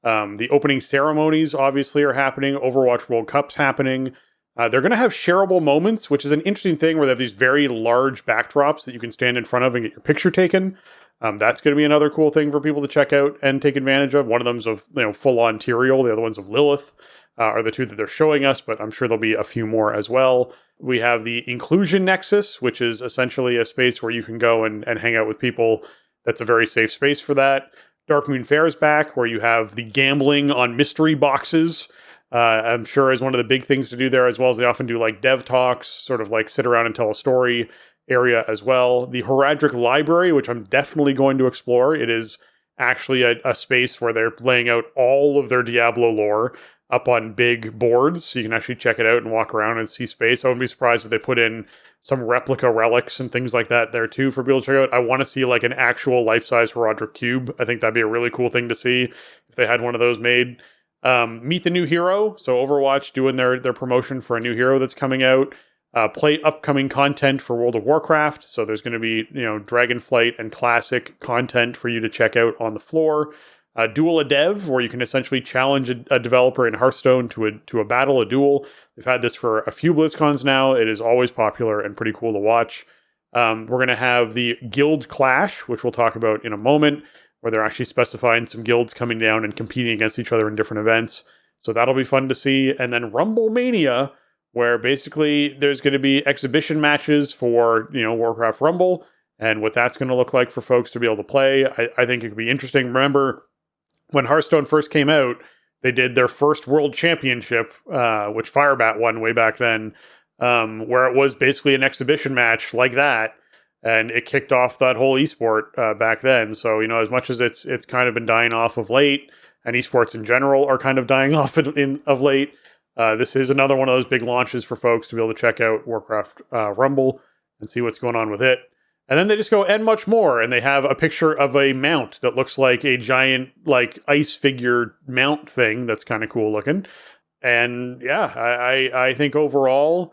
The opening ceremonies obviously are happening. Overwatch World Cup's happening. They're going to have shareable moments, which is an interesting thing where they have these very large backdrops that you can stand in front of and get your picture taken. That's going to be another cool thing for people to check out and take advantage of. One of them's of full-on Tyrael. The other one's of Lilith are the two that they're showing us, but I'm sure there'll be a few more as well. We have the Inclusion Nexus, which is essentially a space where you can go and hang out with people. That's a very safe space for that. Darkmoon Fair's back, where you have the gambling on mystery boxes. I'm sure is one of the big things to do there, as well as they often do like dev talks, sort of like sit around and tell a story area as well. The Heraldric Library, which I'm definitely going to explore. It is actually a space where they're laying out all of their Diablo lore up on big boards, so you can actually check it out and walk around and see space. I wouldn't be surprised if they put in some replica relics and things like that there too for people to check out. I want to see like an actual life-size Heraldric cube. I think that'd be a really cool thing to see if they had one of those made. Meet the new hero. So Overwatch doing their promotion for a new hero that's coming out. Play upcoming content for World of Warcraft. So there's going to be, Dragonflight and Classic content for you to check out on the floor. Duel a Dev, where you can essentially challenge a developer in Hearthstone to a battle, a duel. We've had this for a few BlizzCons now. It is always popular and pretty cool to watch. We're going to have the Guild Clash, which we'll talk about in a moment, where they're actually specifying some guilds coming down and competing against each other in different events. So that'll be fun to see. And then Rumble Mania, where basically there's going to be exhibition matches for, Warcraft Rumble, and what that's going to look like for folks to be able to play. I think it could be interesting. Remember, when Hearthstone first came out, they did their first World Championship, which Firebat won way back then, where it was basically an exhibition match like that, and it kicked off that whole esport back then. So, as much as it's kind of been dying off of late, and esports in general are kind of dying off of late, this is another one of those big launches for folks to be able to check out Warcraft Rumble and see what's going on with it. And then they just go, and much more. And they have a picture of a mount that looks like a giant, like, ice figure mount thing that's kind of cool looking. And yeah, I think overall,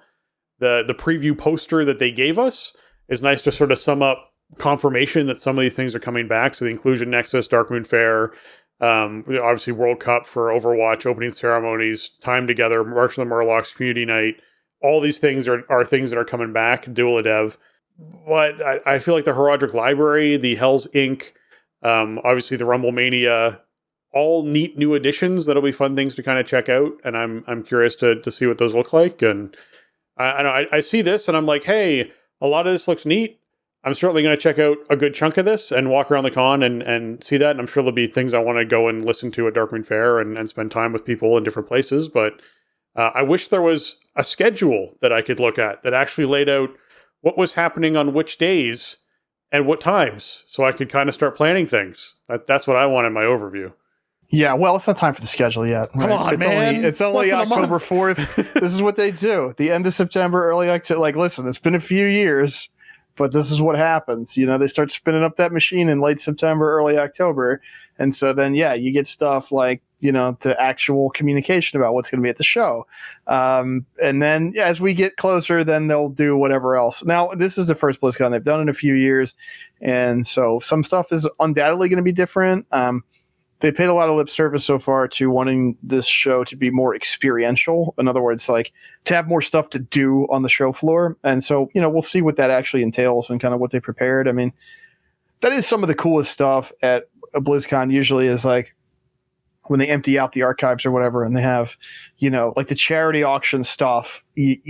the preview poster that they gave us is nice to sort of sum up confirmation that some of these things are coming back. So the Inclusion Nexus, Darkmoon Fair, obviously World Cup for Overwatch, opening ceremonies, Time Together, March of the Murlocs, Community Night. All these things are things that are coming back. Duel a Dev. But I feel like the Heraldric Library, the Hell's Ink, obviously the Rumble Mania, all neat new additions that'll be fun things to kind of check out. And I'm curious to see what those look like. And I see this and I'm like, hey, a lot of this looks neat. I'm certainly going to check out a good chunk of this and walk around the con and see that. And I'm sure there'll be things I want to go and listen to at Darkmoon Fair and spend time with people in different places. But I wish there was a schedule that I could look at that actually laid out what was happening on which days and what times, so I could kind of start planning things. That's what I want in my overview. Yeah, well, it's not time for the schedule yet. Right? Come on, man. It's only October 4th. This is what they do. The end of September, early October. Like, listen, it's been a few years, but this is what happens. They start spinning up that machine in late September, early October. And so then, yeah, you get stuff like, the actual communication about what's going to be at the show. And then as we get closer, then they'll do whatever else. Now, this is the first BlizzCon they've done in a few years. And so some stuff is undoubtedly going to be different. They paid a lot of lip service so far to wanting this show to be more experiential. In other words, like to have more stuff to do on the show floor. And so, we'll see what that actually entails and kind of what they prepared. I mean, that is some of the coolest stuff at a BlizzCon usually is like when they empty out the archives or whatever, and they have, like the charity auction stuff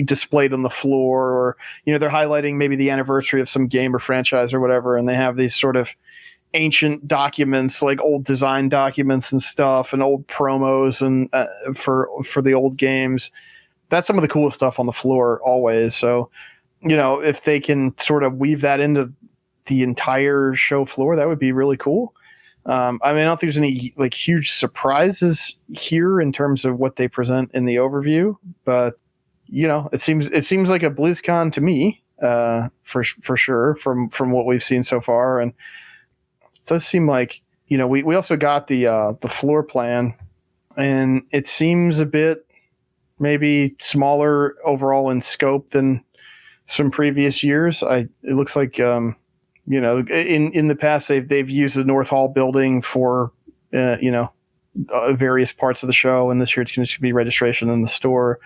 displayed on the floor, or, they're highlighting maybe the anniversary of some game or franchise or whatever. And they have these sort of ancient documents, like old design documents and stuff, and old promos and for the old games. That's some of the coolest stuff on the floor always. So, if they can sort of weave that into the entire show floor, that would be really cool. I don't think there's any like huge surprises here in terms of what they present in the overview, but it seems like a BlizzCon to me, for sure from what we've seen so far, and it does seem like we also got the floor plan, and it seems a bit maybe smaller overall in scope than some previous years. It looks like in the past they've used the North Hall building for various parts of the show, and this year it's going to be registration in the store.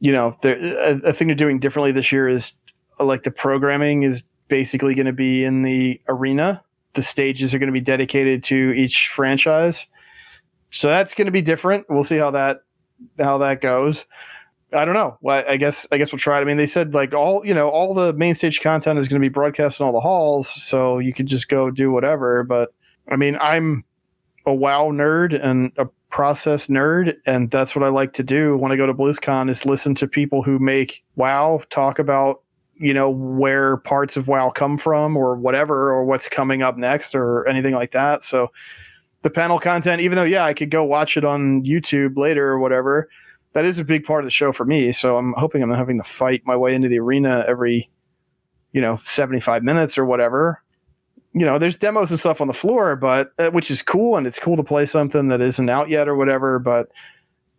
A thing they're doing differently this year is like the programming is basically going to be in the arena. The stages are going to be dedicated to each franchise, so that's going to be different. We'll see how that goes. I don't know. Well, I guess we'll try it. I mean, they said like all the main stage content is going to be broadcast in all the halls, so you could just go do whatever. But I mean, I'm a WoW nerd and a process nerd, and that's what I like to do when I go to BlizzCon is listen to people who make WoW talk about where parts of WoW come from or whatever, or what's coming up next or anything like that. So the panel content, even though I could go watch it on YouTube later or whatever, that is a big part of the show for me. So I'm hoping I'm not having to fight my way into the arena every 75 minutes or whatever. There's demos and stuff on the floor, but which is cool, and it's cool to play something that isn't out yet or whatever. But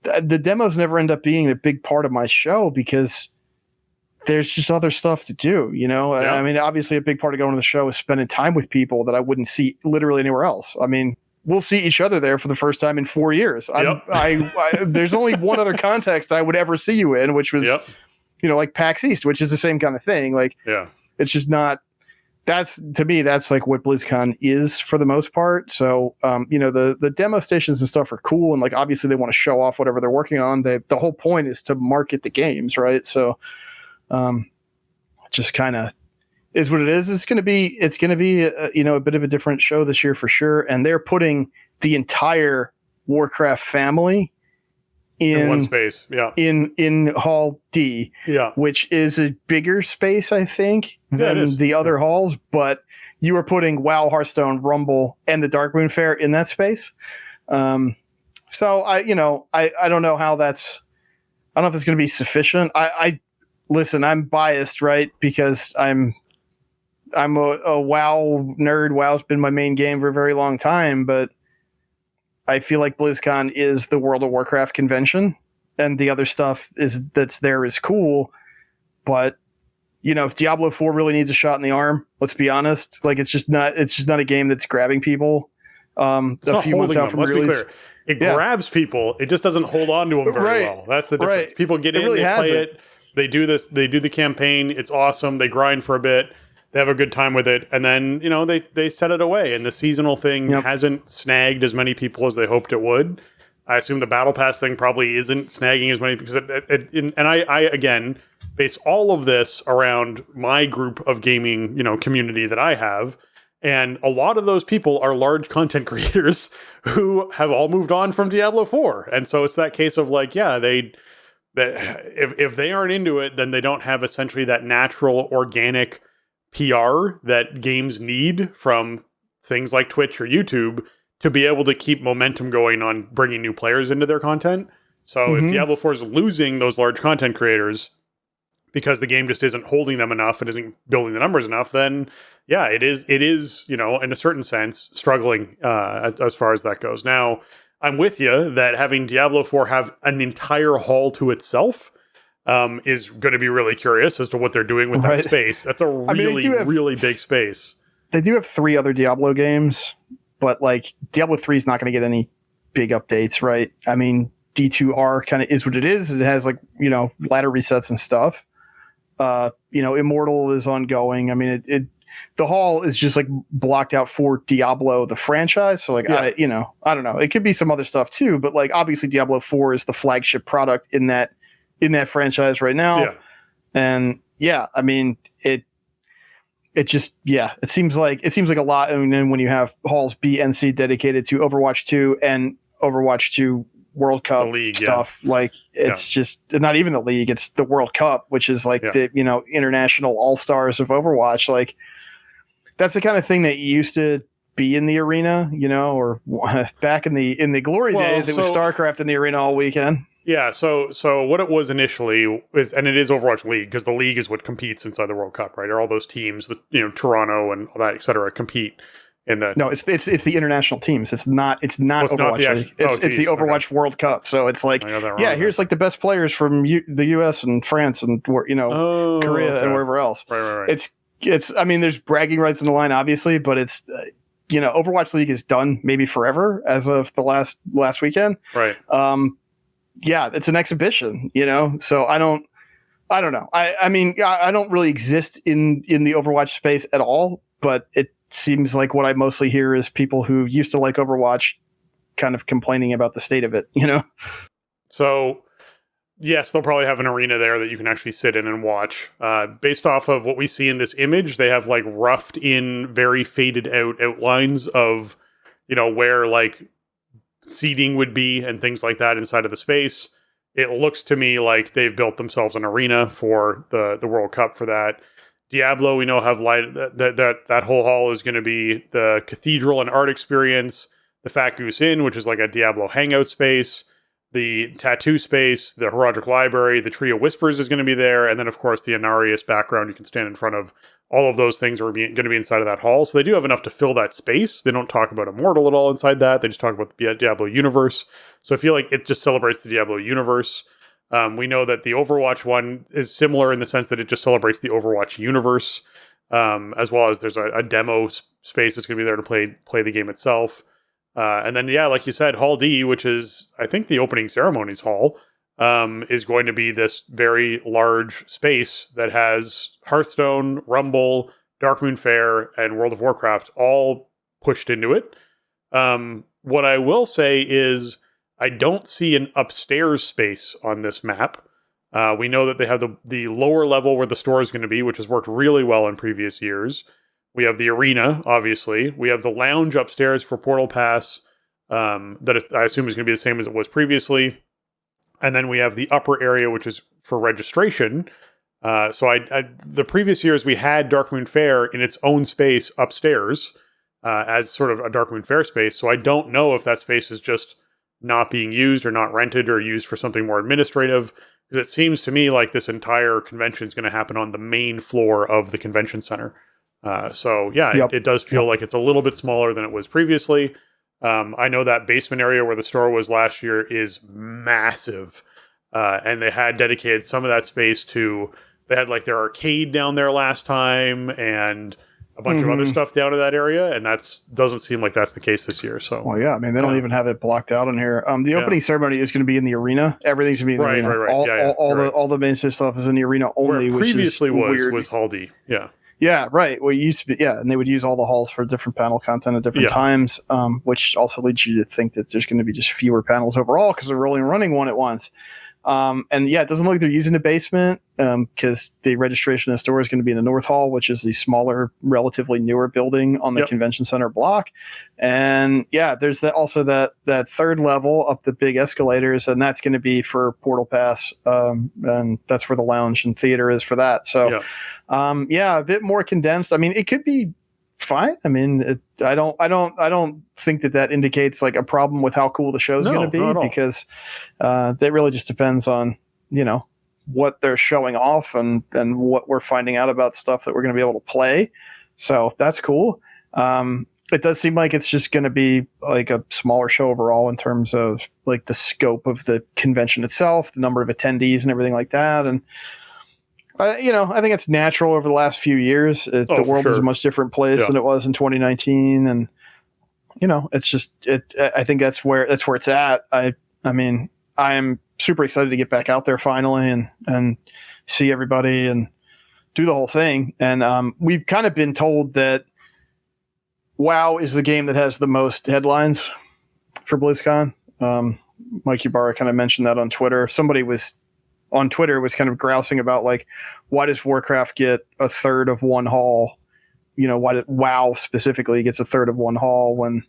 the demos never end up being a big part of my show because there's just other stuff to do. Yeah. I mean, obviously, a big part of going to the show is spending time with people that I wouldn't see literally anywhere else. I mean, we'll see each other there for the first time in 4 years. Yep. There's only one other context I would ever see you in, which was, like PAX East, which is the same kind of thing. Like, it's just not. To me, that's like what BlizzCon is for the most part. So, the demo stations and stuff are cool. And like, obviously they want to show off whatever they're working on. The whole point is to market the games. Right. So, just kind of is what it is. It's going to be a bit of a different show this year for sure. And they're putting the entire Warcraft family in one space. Yeah. In Hall D. Yeah. Which is a bigger space, I think, than the other halls, but you are putting WoW, Hearthstone, Rumble, and the Darkmoon Fair in that space. So I don't know how that's. I don't know if it's going to be sufficient. Listen. I'm biased, right? Because I'm a WoW nerd. WoW's been my main game for a very long time, but I feel like BlizzCon is the World of Warcraft convention, and the other stuff that's there is cool, but Diablo 4 really needs a shot in the arm. Let's be honest. Like it's just not a game that's grabbing people. A few months out from release. Let's be clear. It grabs people. It just doesn't hold on to them very well. That's the difference. Right. People get in, really they play it. They do this. They do the campaign. It's awesome. They grind for a bit. They have a good time with it, and then they set it away. And the seasonal thing hasn't snagged as many people as they hoped it would. I assume the Battle Pass thing probably isn't snagging as many because I again base all of this around my group of gaming community that I have, and a lot of those people are large content creators who have all moved on from Diablo 4, and so it's that case of like if they aren't into it, then they don't have essentially that natural organic PR that games need from things like Twitch or YouTube to be able to keep momentum going on bringing new players into their content. So if Diablo 4 is losing those large content creators because the game just isn't holding them enough and isn't building the numbers enough, then it is in a certain sense struggling as far as that goes. Now, I'm with you that having Diablo 4 have an entire hall to itself is going to be really curious as to what they're doing with that space. That's a really big space. They do have 3 other Diablo games, but like Diablo 3 is not going to get any big updates, right? I mean, D2R kind of is what it is. It has like, ladder resets and stuff. Immortal is ongoing. I mean, the hall is just like blocked out for Diablo, the franchise. So like, I don't know. It could be some other stuff too, but like obviously Diablo 4 is the flagship product in that franchise right now. Yeah. And I mean, it seems like a lot. And then when you have halls B and C dedicated to Overwatch 2 and Overwatch 2 World Cup league, stuff, like it's just not even the league, it's the World Cup, which is like the, international all-stars of Overwatch. Like that's the kind of thing that used to be in the arena, or back in the glory days, it was StarCraft in the arena all weekend. Yeah, so what it was initially is, and it is Overwatch League, because the league is what competes inside the World Cup, right? Or all those teams that, Toronto and all that, et cetera, compete in the. No, it's the international teams. It's not It's Overwatch not the League. It's the Overwatch World Cup. So it's like, I got that wrong, yeah, here's like the best players from the U.S. and France and Korea and wherever else. Right. It's. I mean, there's bragging rights on the line, obviously, but it's. Overwatch League is done maybe forever as of the last weekend. Right. Yeah, it's an exhibition, so I don't know. I mean, I don't really exist in the Overwatch space at all, but it seems like what I mostly hear is people who used to like Overwatch kind of complaining about the state of it, So, yes, they'll probably have an arena there that you can actually sit in and watch. Based off of what we see in this image, they have like roughed in, very faded out outlines of, where like seating would be and things like that inside of the space. It looks to me like they've built themselves an arena for the World Cup for that. Diablo, we know, have light that whole hall is going to be the Cathedral and Art Experience, the Fat Goose Inn, which is like a Diablo hangout space, the Tattoo Space, the Heraldric Library, the Tree of Whispers is going to be there, and then of course the Inarius background you can stand in front of. All of those things are going to be inside of that hall, so they do have enough to fill that space. They don't talk about Immortal at all inside that. They just talk about the Diablo universe. So I feel like it just celebrates the Diablo universe. We know that the Overwatch one is similar in the sense that it just celebrates the Overwatch universe, as well as there's a demo space that's going to be there to play the game itself. And then, yeah, like you said, Hall D, which is, I think, the opening ceremonies hall, is going to be this very large space that has Hearthstone, Rumble, Darkmoon Faire, and World of Warcraft all pushed into it. What I will say is I don't see an upstairs space on this map. We know that they have the lower level where the store is going to be, which has worked really well in previous years. We have the arena, obviously. We have the lounge upstairs for Portal Pass, that I assume is going to be the same as it was previously. And then we have the upper area, which is for registration. So the previous years, we had Darkmoon Faire in its own space upstairs as sort of a Darkmoon Faire space. So I don't know if that space is just not being used or not rented or used for something more administrative. Because it seems to me like this entire convention is going to happen on the main floor of the convention center. It does feel like it's a little bit smaller than it was previously. I know that basement area where the store was last year is massive. And they had dedicated some of that space they had like their arcade down there last time and a bunch of other stuff down in that area. And doesn't seem like that's the case this year. So, well, yeah, I mean, they don't even have it blocked out in here. The opening ceremony is going to be in the arena. Everything's going to be in the arena. Right. All the main stuff is in the arena only. Where previously which is was Hall D. Yeah. Yeah, right. Well, it used to be, and they would use all the halls for different panel content at different times, which also leads you to think that there's going to be just fewer panels overall because they're only running one at once. It doesn't look like they're using the basement because the registration and store is going to be in the North Hall, which is the smaller, relatively newer building on the convention center block. And there's that third level up the big escalators, and that's going to be for Portal Pass, and that's where the lounge and theater is for that. So, a bit more condensed. I mean, it could be fine. I mean, I don't think that indicates like a problem with how cool the show's going to be because that really just depends on what they're showing off and what we're finding out about stuff that we're going to be able to play. So that's cool. It does seem like it's just going to be like a smaller show overall in terms of like the scope of the convention itself, the number of attendees and everything like that. And I think it's natural over the last few years. The world is a much different place than it was in 2019, and it's just I think that's where it's at. I mean, I am super excited to get back out there finally and see everybody and do the whole thing. And we've kind of been told that WoW is the game that has the most headlines for BlizzCon. Mike Ybarra kind of mentioned that on Twitter. Somebody was on Twitter was kind of grousing about like, why does Warcraft get a third of one hall? Why did WoW specifically gets a third of one hall when,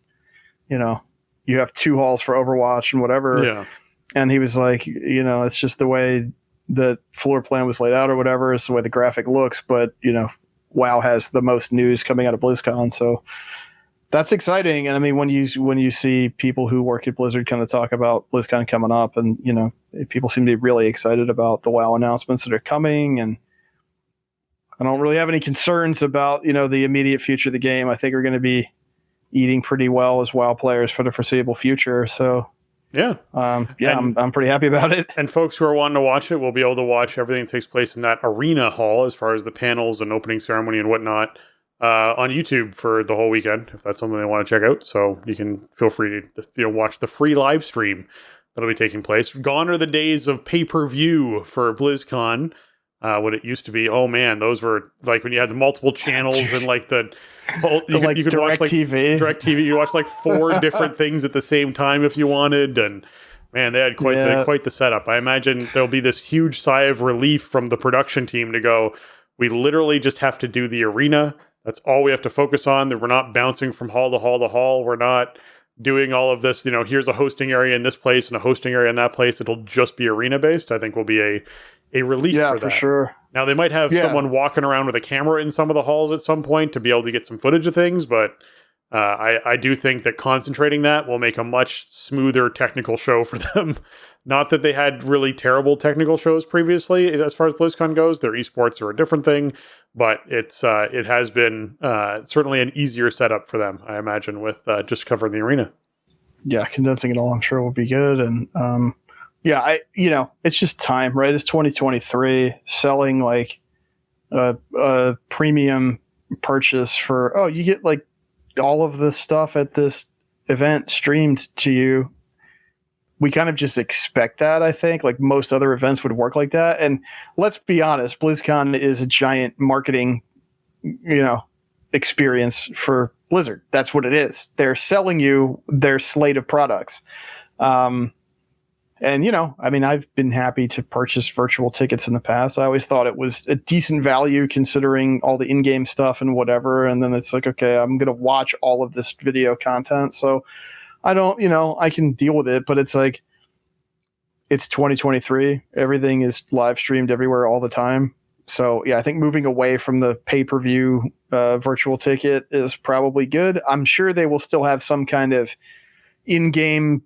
you have two halls for Overwatch and whatever. Yeah. And he was like, it's just the way the floor plan was laid out or whatever. It's the way the graphic looks. But, WoW has the most news coming out of BlizzCon. So That's exciting. And I mean, when you see people who work at Blizzard kind of talk about BlizzCon coming up, and people seem to be really excited about the WoW announcements that are coming, and I don't really have any concerns about the immediate future of the game. I think we're going to be eating pretty well as WoW players for the foreseeable future. So I'm pretty happy about it. And folks who are wanting to watch it will be able to watch everything that takes place in that arena hall, as far as the panels and opening ceremony and whatnot, on YouTube for the whole weekend, if that's something they want to check out. So you can feel free to watch the free live stream that'll be taking place. Gone are the days of pay-per-view for BlizzCon. What it used to be. Oh man, those were like when you had the multiple channels and like you could watch like direct TV. You watch like 4 different things at the same time if you wanted, and man, they had quite the setup. I imagine there'll be this huge sigh of relief from the production team to go, we literally just have to do the arena. That's all we have to focus on. That we're not bouncing from hall to hall to hall. We're not doing all of this. Here's a hosting area in this place and a hosting area in that place. It'll just be arena based. I think will be a relief for that. For sure. Now, they might have someone walking around with a camera in some of the halls at some point to be able to get some footage of things, but I do think that concentrating that will make a much smoother technical show for them. Not that they had really terrible technical shows previously as far as BlizzCon goes. Their esports are a different thing, but it has been certainly an easier setup for them, I imagine, with just covering the arena. Yeah, condensing it all, I'm sure will be good. And it's just time, right? It's 2023. Selling like a premium purchase for, you get like all of this stuff at this event streamed to you. We kind of just expect that, I think. Like most other events would work like that. And let's be honest, BlizzCon is a giant marketing, experience for Blizzard. That's what it is. They're selling you their slate of products. I've been happy to purchase virtual tickets in the past. I always thought it was a decent value considering all the in-game stuff and whatever. And then it's like, okay, I'm going to watch all of this video content. So I don't, I can deal with it, but it's like, it's 2023. Everything is live streamed everywhere all the time. So yeah, I think moving away from the pay-per-view virtual ticket is probably good. I'm sure they will still have some kind of in-game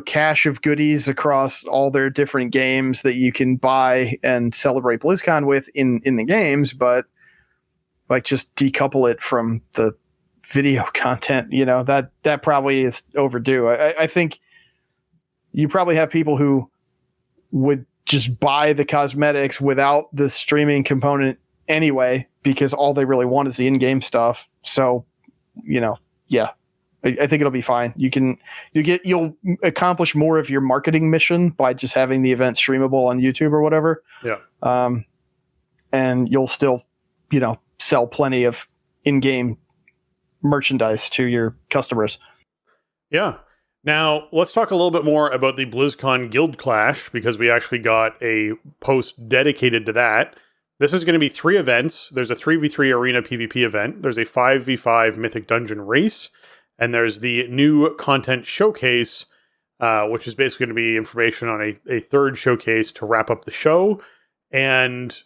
cache of goodies across all their different games that you can buy and celebrate BlizzCon with in the games, but like just decouple it from the video content, that probably is overdue. I think you probably have people who would just buy the cosmetics without the streaming component anyway, because all they really want is the in-game stuff. So, I think it'll be fine. You'll accomplish more of your marketing mission by just having the event streamable on YouTube or whatever. Yeah. And you'll still, sell plenty of in-game merchandise to your customers. Yeah. Now, let's talk a little bit more about the BlizzCon Guild Clash, because we actually got a post dedicated to that. This is going to be 3 events. There's a 3v3 arena PvP event. There's a 5v5 Mythic Dungeon race. And there's the new content showcase, which is basically going to be information on a third showcase to wrap up the show. And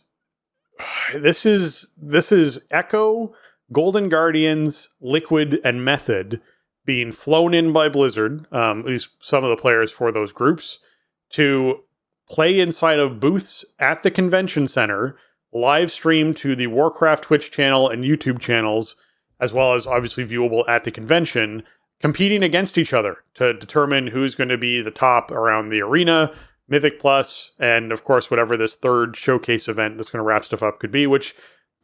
this is Echo, Golden Guardians, Liquid, and Method being flown in by Blizzard, at least some of the players for those groups, to play inside of booths at the convention center, live stream to the Warcraft Twitch channel and YouTube channels, as well as obviously viewable at the convention, competing against each other to determine who's going to be the top around the arena, Mythic Plus, and of course, whatever this third showcase event that's going to wrap stuff up could be, which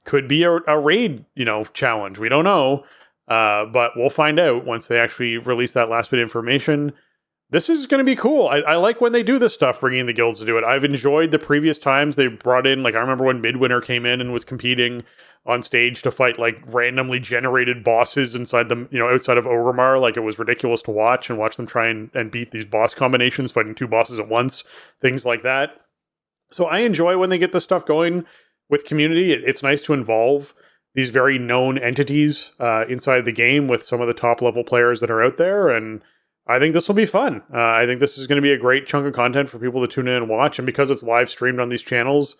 could be a raid, challenge. We don't know, but we'll find out once they actually release that last bit of information. This is going to be cool. I like when they do this stuff, bringing in the guilds to do it. I've enjoyed the previous times they brought in, I remember when Midwinter came in and was competing on stage to fight randomly generated bosses inside the, outside of Orgrimmar. It was ridiculous to watch them try and beat these boss combinations, fighting 2 bosses at once, things like that. So I enjoy when they get this stuff going with community. It's nice to involve these very known entities inside the game with some of the top level players that are out there, and I think this will be fun. I think this is going to be a great chunk of content for people to tune in and watch. And because it's live streamed on these channels,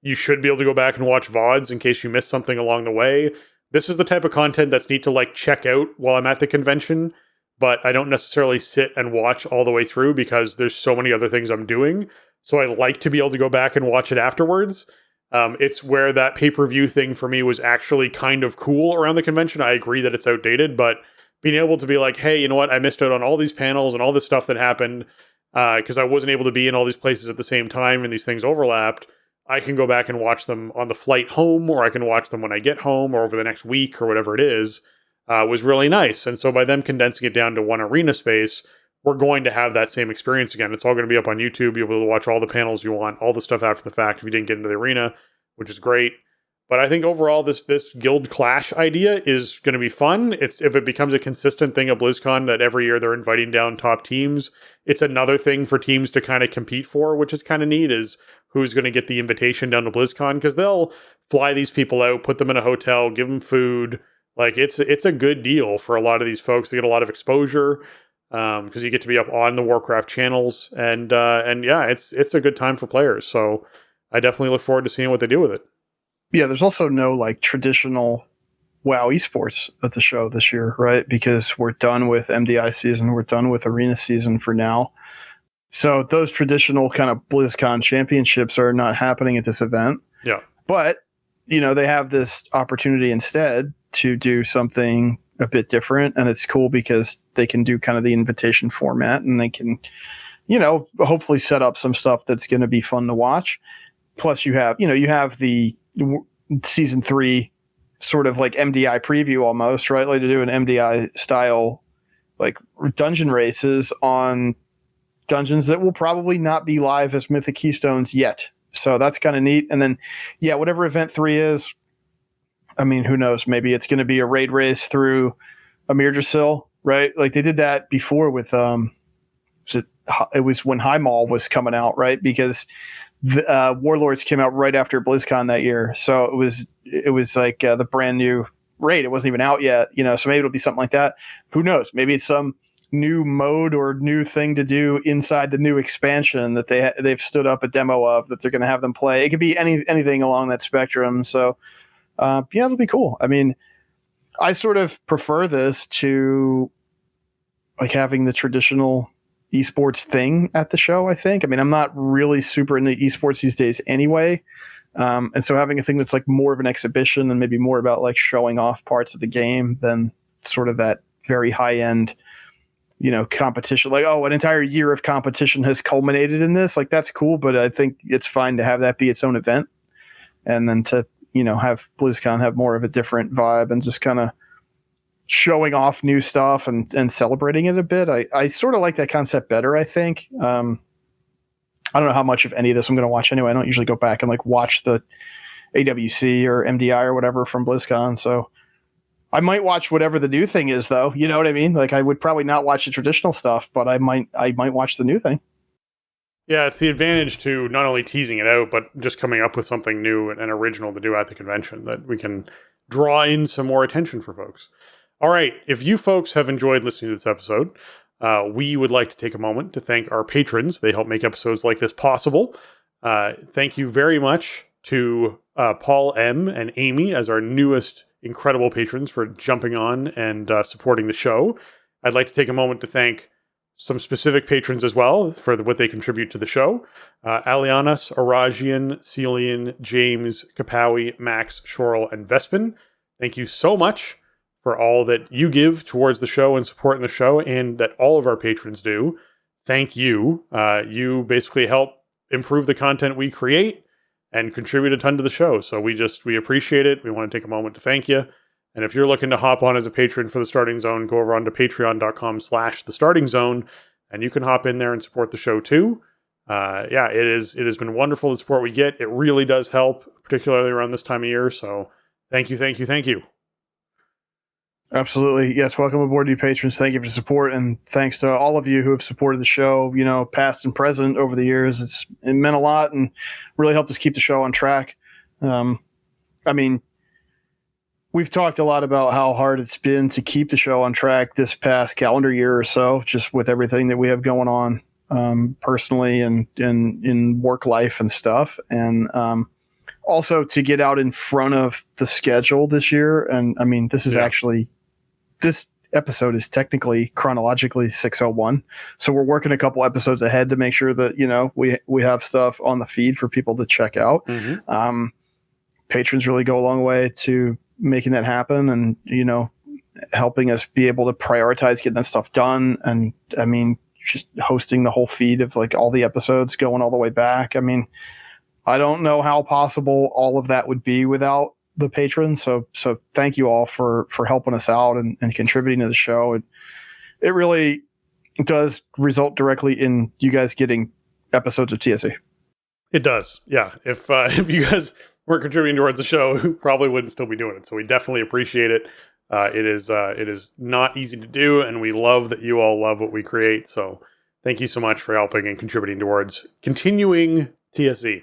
you should be able to go back and watch VODs in case you missed something along the way. this is the type of content that's neat to like check out while I'm at the convention, but I don't necessarily sit and watch all the way through because there's so many other things I'm doing. So I like to be able to go back and watch it afterwards. It's where that pay-per-view thing for me was actually kind of cool around the convention. I agree that it's outdated, but being able to be like, hey, you know what? I missed out on all these panels and all this stuff that happened because I wasn't able to be in all these places at the same time and these things overlapped. I can go back and watch them on the flight home, or I can watch them when I get home or over the next week or whatever it is, was really nice. And so by them condensing it down to one arena space, we're going to have that same experience again. It's all going to be up on YouTube. You'll be able to watch all the panels you want, all the stuff after the fact if you didn't get into the arena, which is great. But I think overall, this guild clash idea is going to be fun. If it becomes a consistent thing at BlizzCon that every year they're inviting down top teams, it's another thing for teams to kind of compete for, which is kind of neat, is who's going to get the invitation down to BlizzCon, because they'll fly these people out, put them in a hotel, give them food. Like it's a good deal for a lot of these folks. They get a lot of exposure because you get to be up on the Warcraft channels, and yeah, it's a good time for players. So I definitely look forward to seeing what they do with it. Yeah, there's also no like traditional WoW esports at the show this year, right? Because we're done with MDI season, we're done with arena season for now. So those traditional kind of BlizzCon championships are not happening at this event. Yeah. But, they have this opportunity instead to do something a bit different. And it's cool because they can do kind of the invitation format, and they can, hopefully set up some stuff that's going to be fun to watch. Plus you have the season 3 sort of like MDI preview almost, right? Like to do an MDI style like dungeon races on dungeons that will probably not be live as Mythic Keystones yet. So that's kind of neat. And then, yeah, whatever event 3 is, I mean, who knows? Maybe it's going to be a raid race through Amirdrasil, right? Like they did that before with, it was when High Mall was coming out, right? Because the Warlords came out right after BlizzCon that year. So it was like the brand new raid. It wasn't even out yet, so maybe it'll be something like that. Who knows? Maybe it's some new mode or new thing to do inside the new expansion that they've stood up a demo of that they're going to have them play. It could be anything along that spectrum. So yeah, it'll be cool. I mean, I sort of prefer this to like having the traditional esports thing at the show, I think. I mean, I'm not really super into esports these days anyway. And so having a thing that's like more of an exhibition and maybe more about like showing off parts of the game than sort of that very high end, competition, like, oh, an entire year of competition has culminated in this. Like, that's cool, but I think it's fine to have that be its own event. And then to, have BlizzCon have more of a different vibe and just kind of showing off new stuff and celebrating it a bit. I sort of like that concept better, I think. I don't know how much of any of this I'm going to watch anyway. I don't usually go back and like watch the AWC or MDI or whatever from BlizzCon. So I might watch whatever the new thing is, though. You know what I mean? Like, I would probably not watch the traditional stuff, but I might watch the new thing. Yeah, it's the advantage to not only teasing it out, but just coming up with something new and original to do at the convention that we can draw in some more attention for folks. All right, if you folks have enjoyed listening to this episode, we would like to take a moment to thank our patrons. They help make episodes like this possible. Thank you very much to Paul M. and Amy as our newest incredible patrons for jumping on and supporting the show. I'd like to take a moment to thank some specific patrons as well for what they contribute to the show. Alianas, Arajian, Celian, James, Kapawi, Max, Shorel, and Vespin. Thank you so much for all that you give towards the show and supporting the show, and that all of our patrons do. Thank you. You basically help improve the content we create and contribute a ton to the show. So we appreciate it. We want to take a moment to thank you. And if you're looking to hop on as a patron for The Starting Zone, go over onto patreon.com/The Starting Zone, and you can hop in there and support the show too. Yeah, it has been wonderful, the support we get. It really does help, particularly around this time of year. So thank you, thank you, thank you. Absolutely. Yes. Welcome aboard, you patrons. Thank you for the support. And thanks to all of you who have supported the show, past and present over the years. It meant a lot and really helped us keep the show on track. I mean, we've talked a lot about how hard it's been to keep the show on track this past calendar year or so, just with everything that we have going on personally and in work life and stuff. And also to get out in front of the schedule this year. And I mean, this is actually, this episode is technically chronologically 601. So we're working a couple episodes ahead to make sure that, you know, we have stuff on the feed for people to check out. Patrons really go a long way to making that happen, and, you know, helping us be able to prioritize getting that stuff done. And I mean, just hosting the whole feed of like all the episodes going all the way back. I mean, I don't know how possible all of that would be without the patrons. So thank you all for helping us out and contributing to the show. It really does result directly in you guys getting episodes of TSE. It does. Yeah. If you guys weren't contributing towards the show, we probably wouldn't still be doing it. So we definitely appreciate it. It is not easy to do, and we love that you all love what we create. So thank you so much for helping and contributing towards continuing TSE.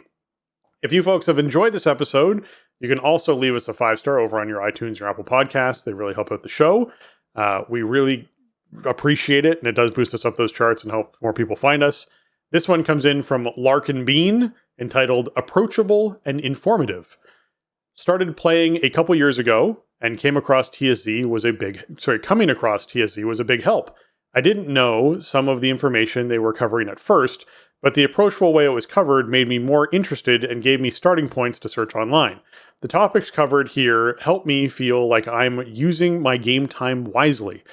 If you folks have enjoyed this episode, you can also leave us a 5-star over on your iTunes or Apple Podcasts. They really help out the show. We really appreciate it, and it does boost us up those charts and help more people find us. This one comes in from Larkin Bean, entitled Approachable and Informative. Started playing a couple years ago and coming across TSE was a big help. I didn't know some of the information they were covering at first, but the approachable way it was covered made me more interested and gave me starting points to search online. The topics covered here help me feel like I'm using my game time wisely,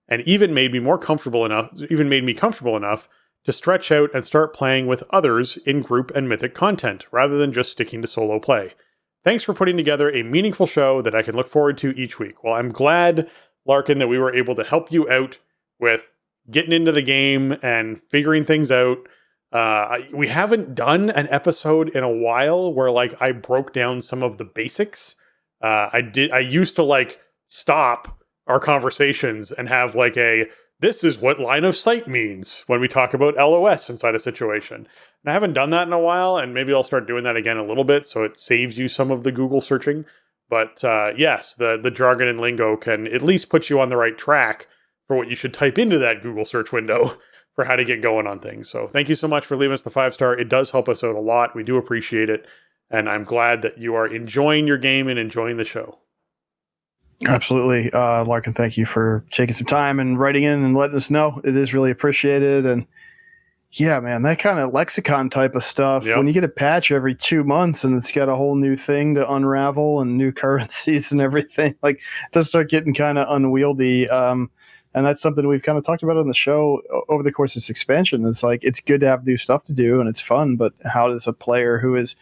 and even made me comfortable enough to stretch out and start playing with others in group and mythic content, rather than just sticking to solo play. Thanks for putting together a meaningful show that I can look forward to each week. Well, I'm glad, Larkin, that we were able to help you out with getting into the game and figuring things out. We haven't done an episode in a while where like I broke down some of the basics. I used to like stop our conversations and have like this is what line of sight means when we talk about LOS inside a situation. And I haven't done that in a while, and maybe I'll start doing that again a little bit so it saves you some of the Google searching. But yes, the jargon and lingo can at least put you on the right track for what you should type into that Google search window for how to get going on things. So thank you so much for leaving us the 5-star. It does help us out a lot. We do appreciate it. And I'm glad that you are enjoying your game and enjoying the show. Absolutely. Larkin, thank you for taking some time and writing in and letting us know. It is really appreciated. And yeah, man, that kind of lexicon type of stuff, when you get a patch every 2 months and it's got a whole new thing to unravel and new currencies and everything, like it does start getting kind of unwieldy. And that's something we've kind of talked about on the show over the course of this expansion. It's like, it's good to have new stuff to do and it's fun, but how does a player who is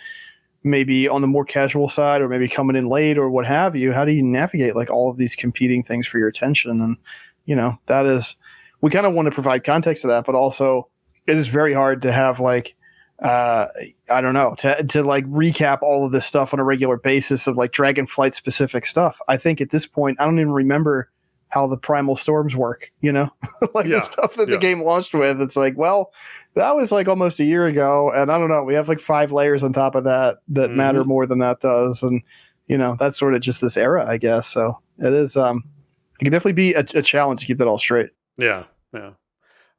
maybe on the more casual side or maybe coming in late or what have you, how do you navigate like all of these competing things for your attention? And, you know, that is, we kind of want to provide context to that, but also it is very hard to have like, I don't know, to like recap all of this stuff on a regular basis of like Dragonflight specific stuff. I think at this point, I don't even remember how the primal storms work, you know, like the stuff that the game launched with. It's like, well, that was like almost a year ago. And I don't know, we have like 5 layers on top of that matter more than that does. And, you know, that's sort of just this era, I guess. So it is, it can definitely be a challenge to keep that all straight. Yeah. Yeah.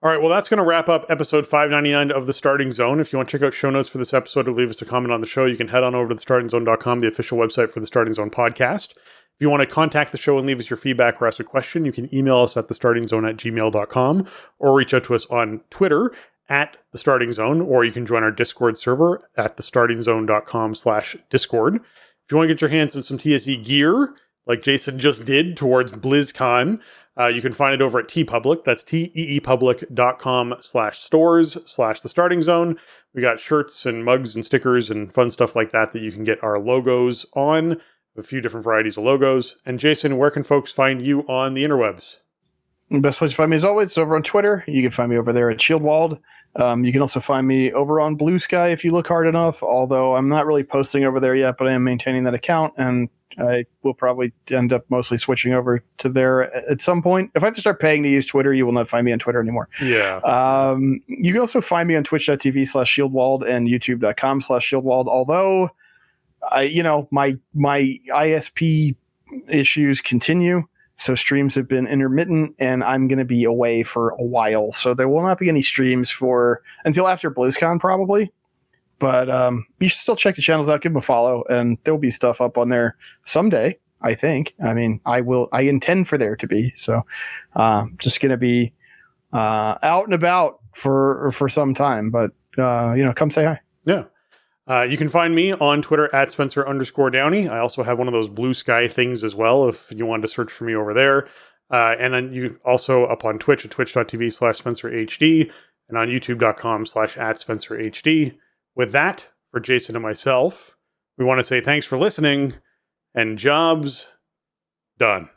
All right. Well, that's going to wrap up episode 599 of The Starting Zone. If you want to check out show notes for this episode or leave us a comment on the show, you can head on over to thestartingzone.com, the official website for the Starting Zone podcast. If you want to contact the show and leave us your feedback or ask a question, you can email us at thestartingzone@gmail.com or reach out to us on Twitter at The Starting Zone, or you can join our Discord server at thestartingzone.com/Discord. If you want to get your hands on some TSE gear, like Jason just did towards BlizzCon, you can find it over at TeePublic. That's teepublic.com/stores/The Starting Zone. We got shirts and mugs and stickers and fun stuff like that you can get our logos on. A few different varieties of logos. And Jason, where can folks find you on the interwebs? The best place to find me, as always, is over on Twitter. You can find me over there at Shieldwald. You can also find me over on Blue Sky if you look hard enough, although I'm not really posting over there yet, but I am maintaining that account, and I will probably end up mostly switching over to there at some point. If I have to start paying to use Twitter, you will not find me on Twitter anymore. Yeah. You can also find me on twitch.tv/Shieldwald and youtube.com/Shieldwald, although my ISP issues continue. So streams have been intermittent, and I'm going to be away for a while. So there will not be any streams until after BlizzCon, probably. But you should still check the channels out, give them a follow, and there'll be stuff up on there someday, I think. I mean, I intend for there to be. So just going to be out and about for some time. But, come say hi. Yeah. You can find me on Twitter at Spencer_Downey. I also have one of those blue sky things as well, if you wanted to search for me over there. And then you also up on Twitch at twitch.tv/SpencerHD and on youtube.com/@SpencerHD. With that, for Jason and myself, we want to say thanks for listening and jobs done.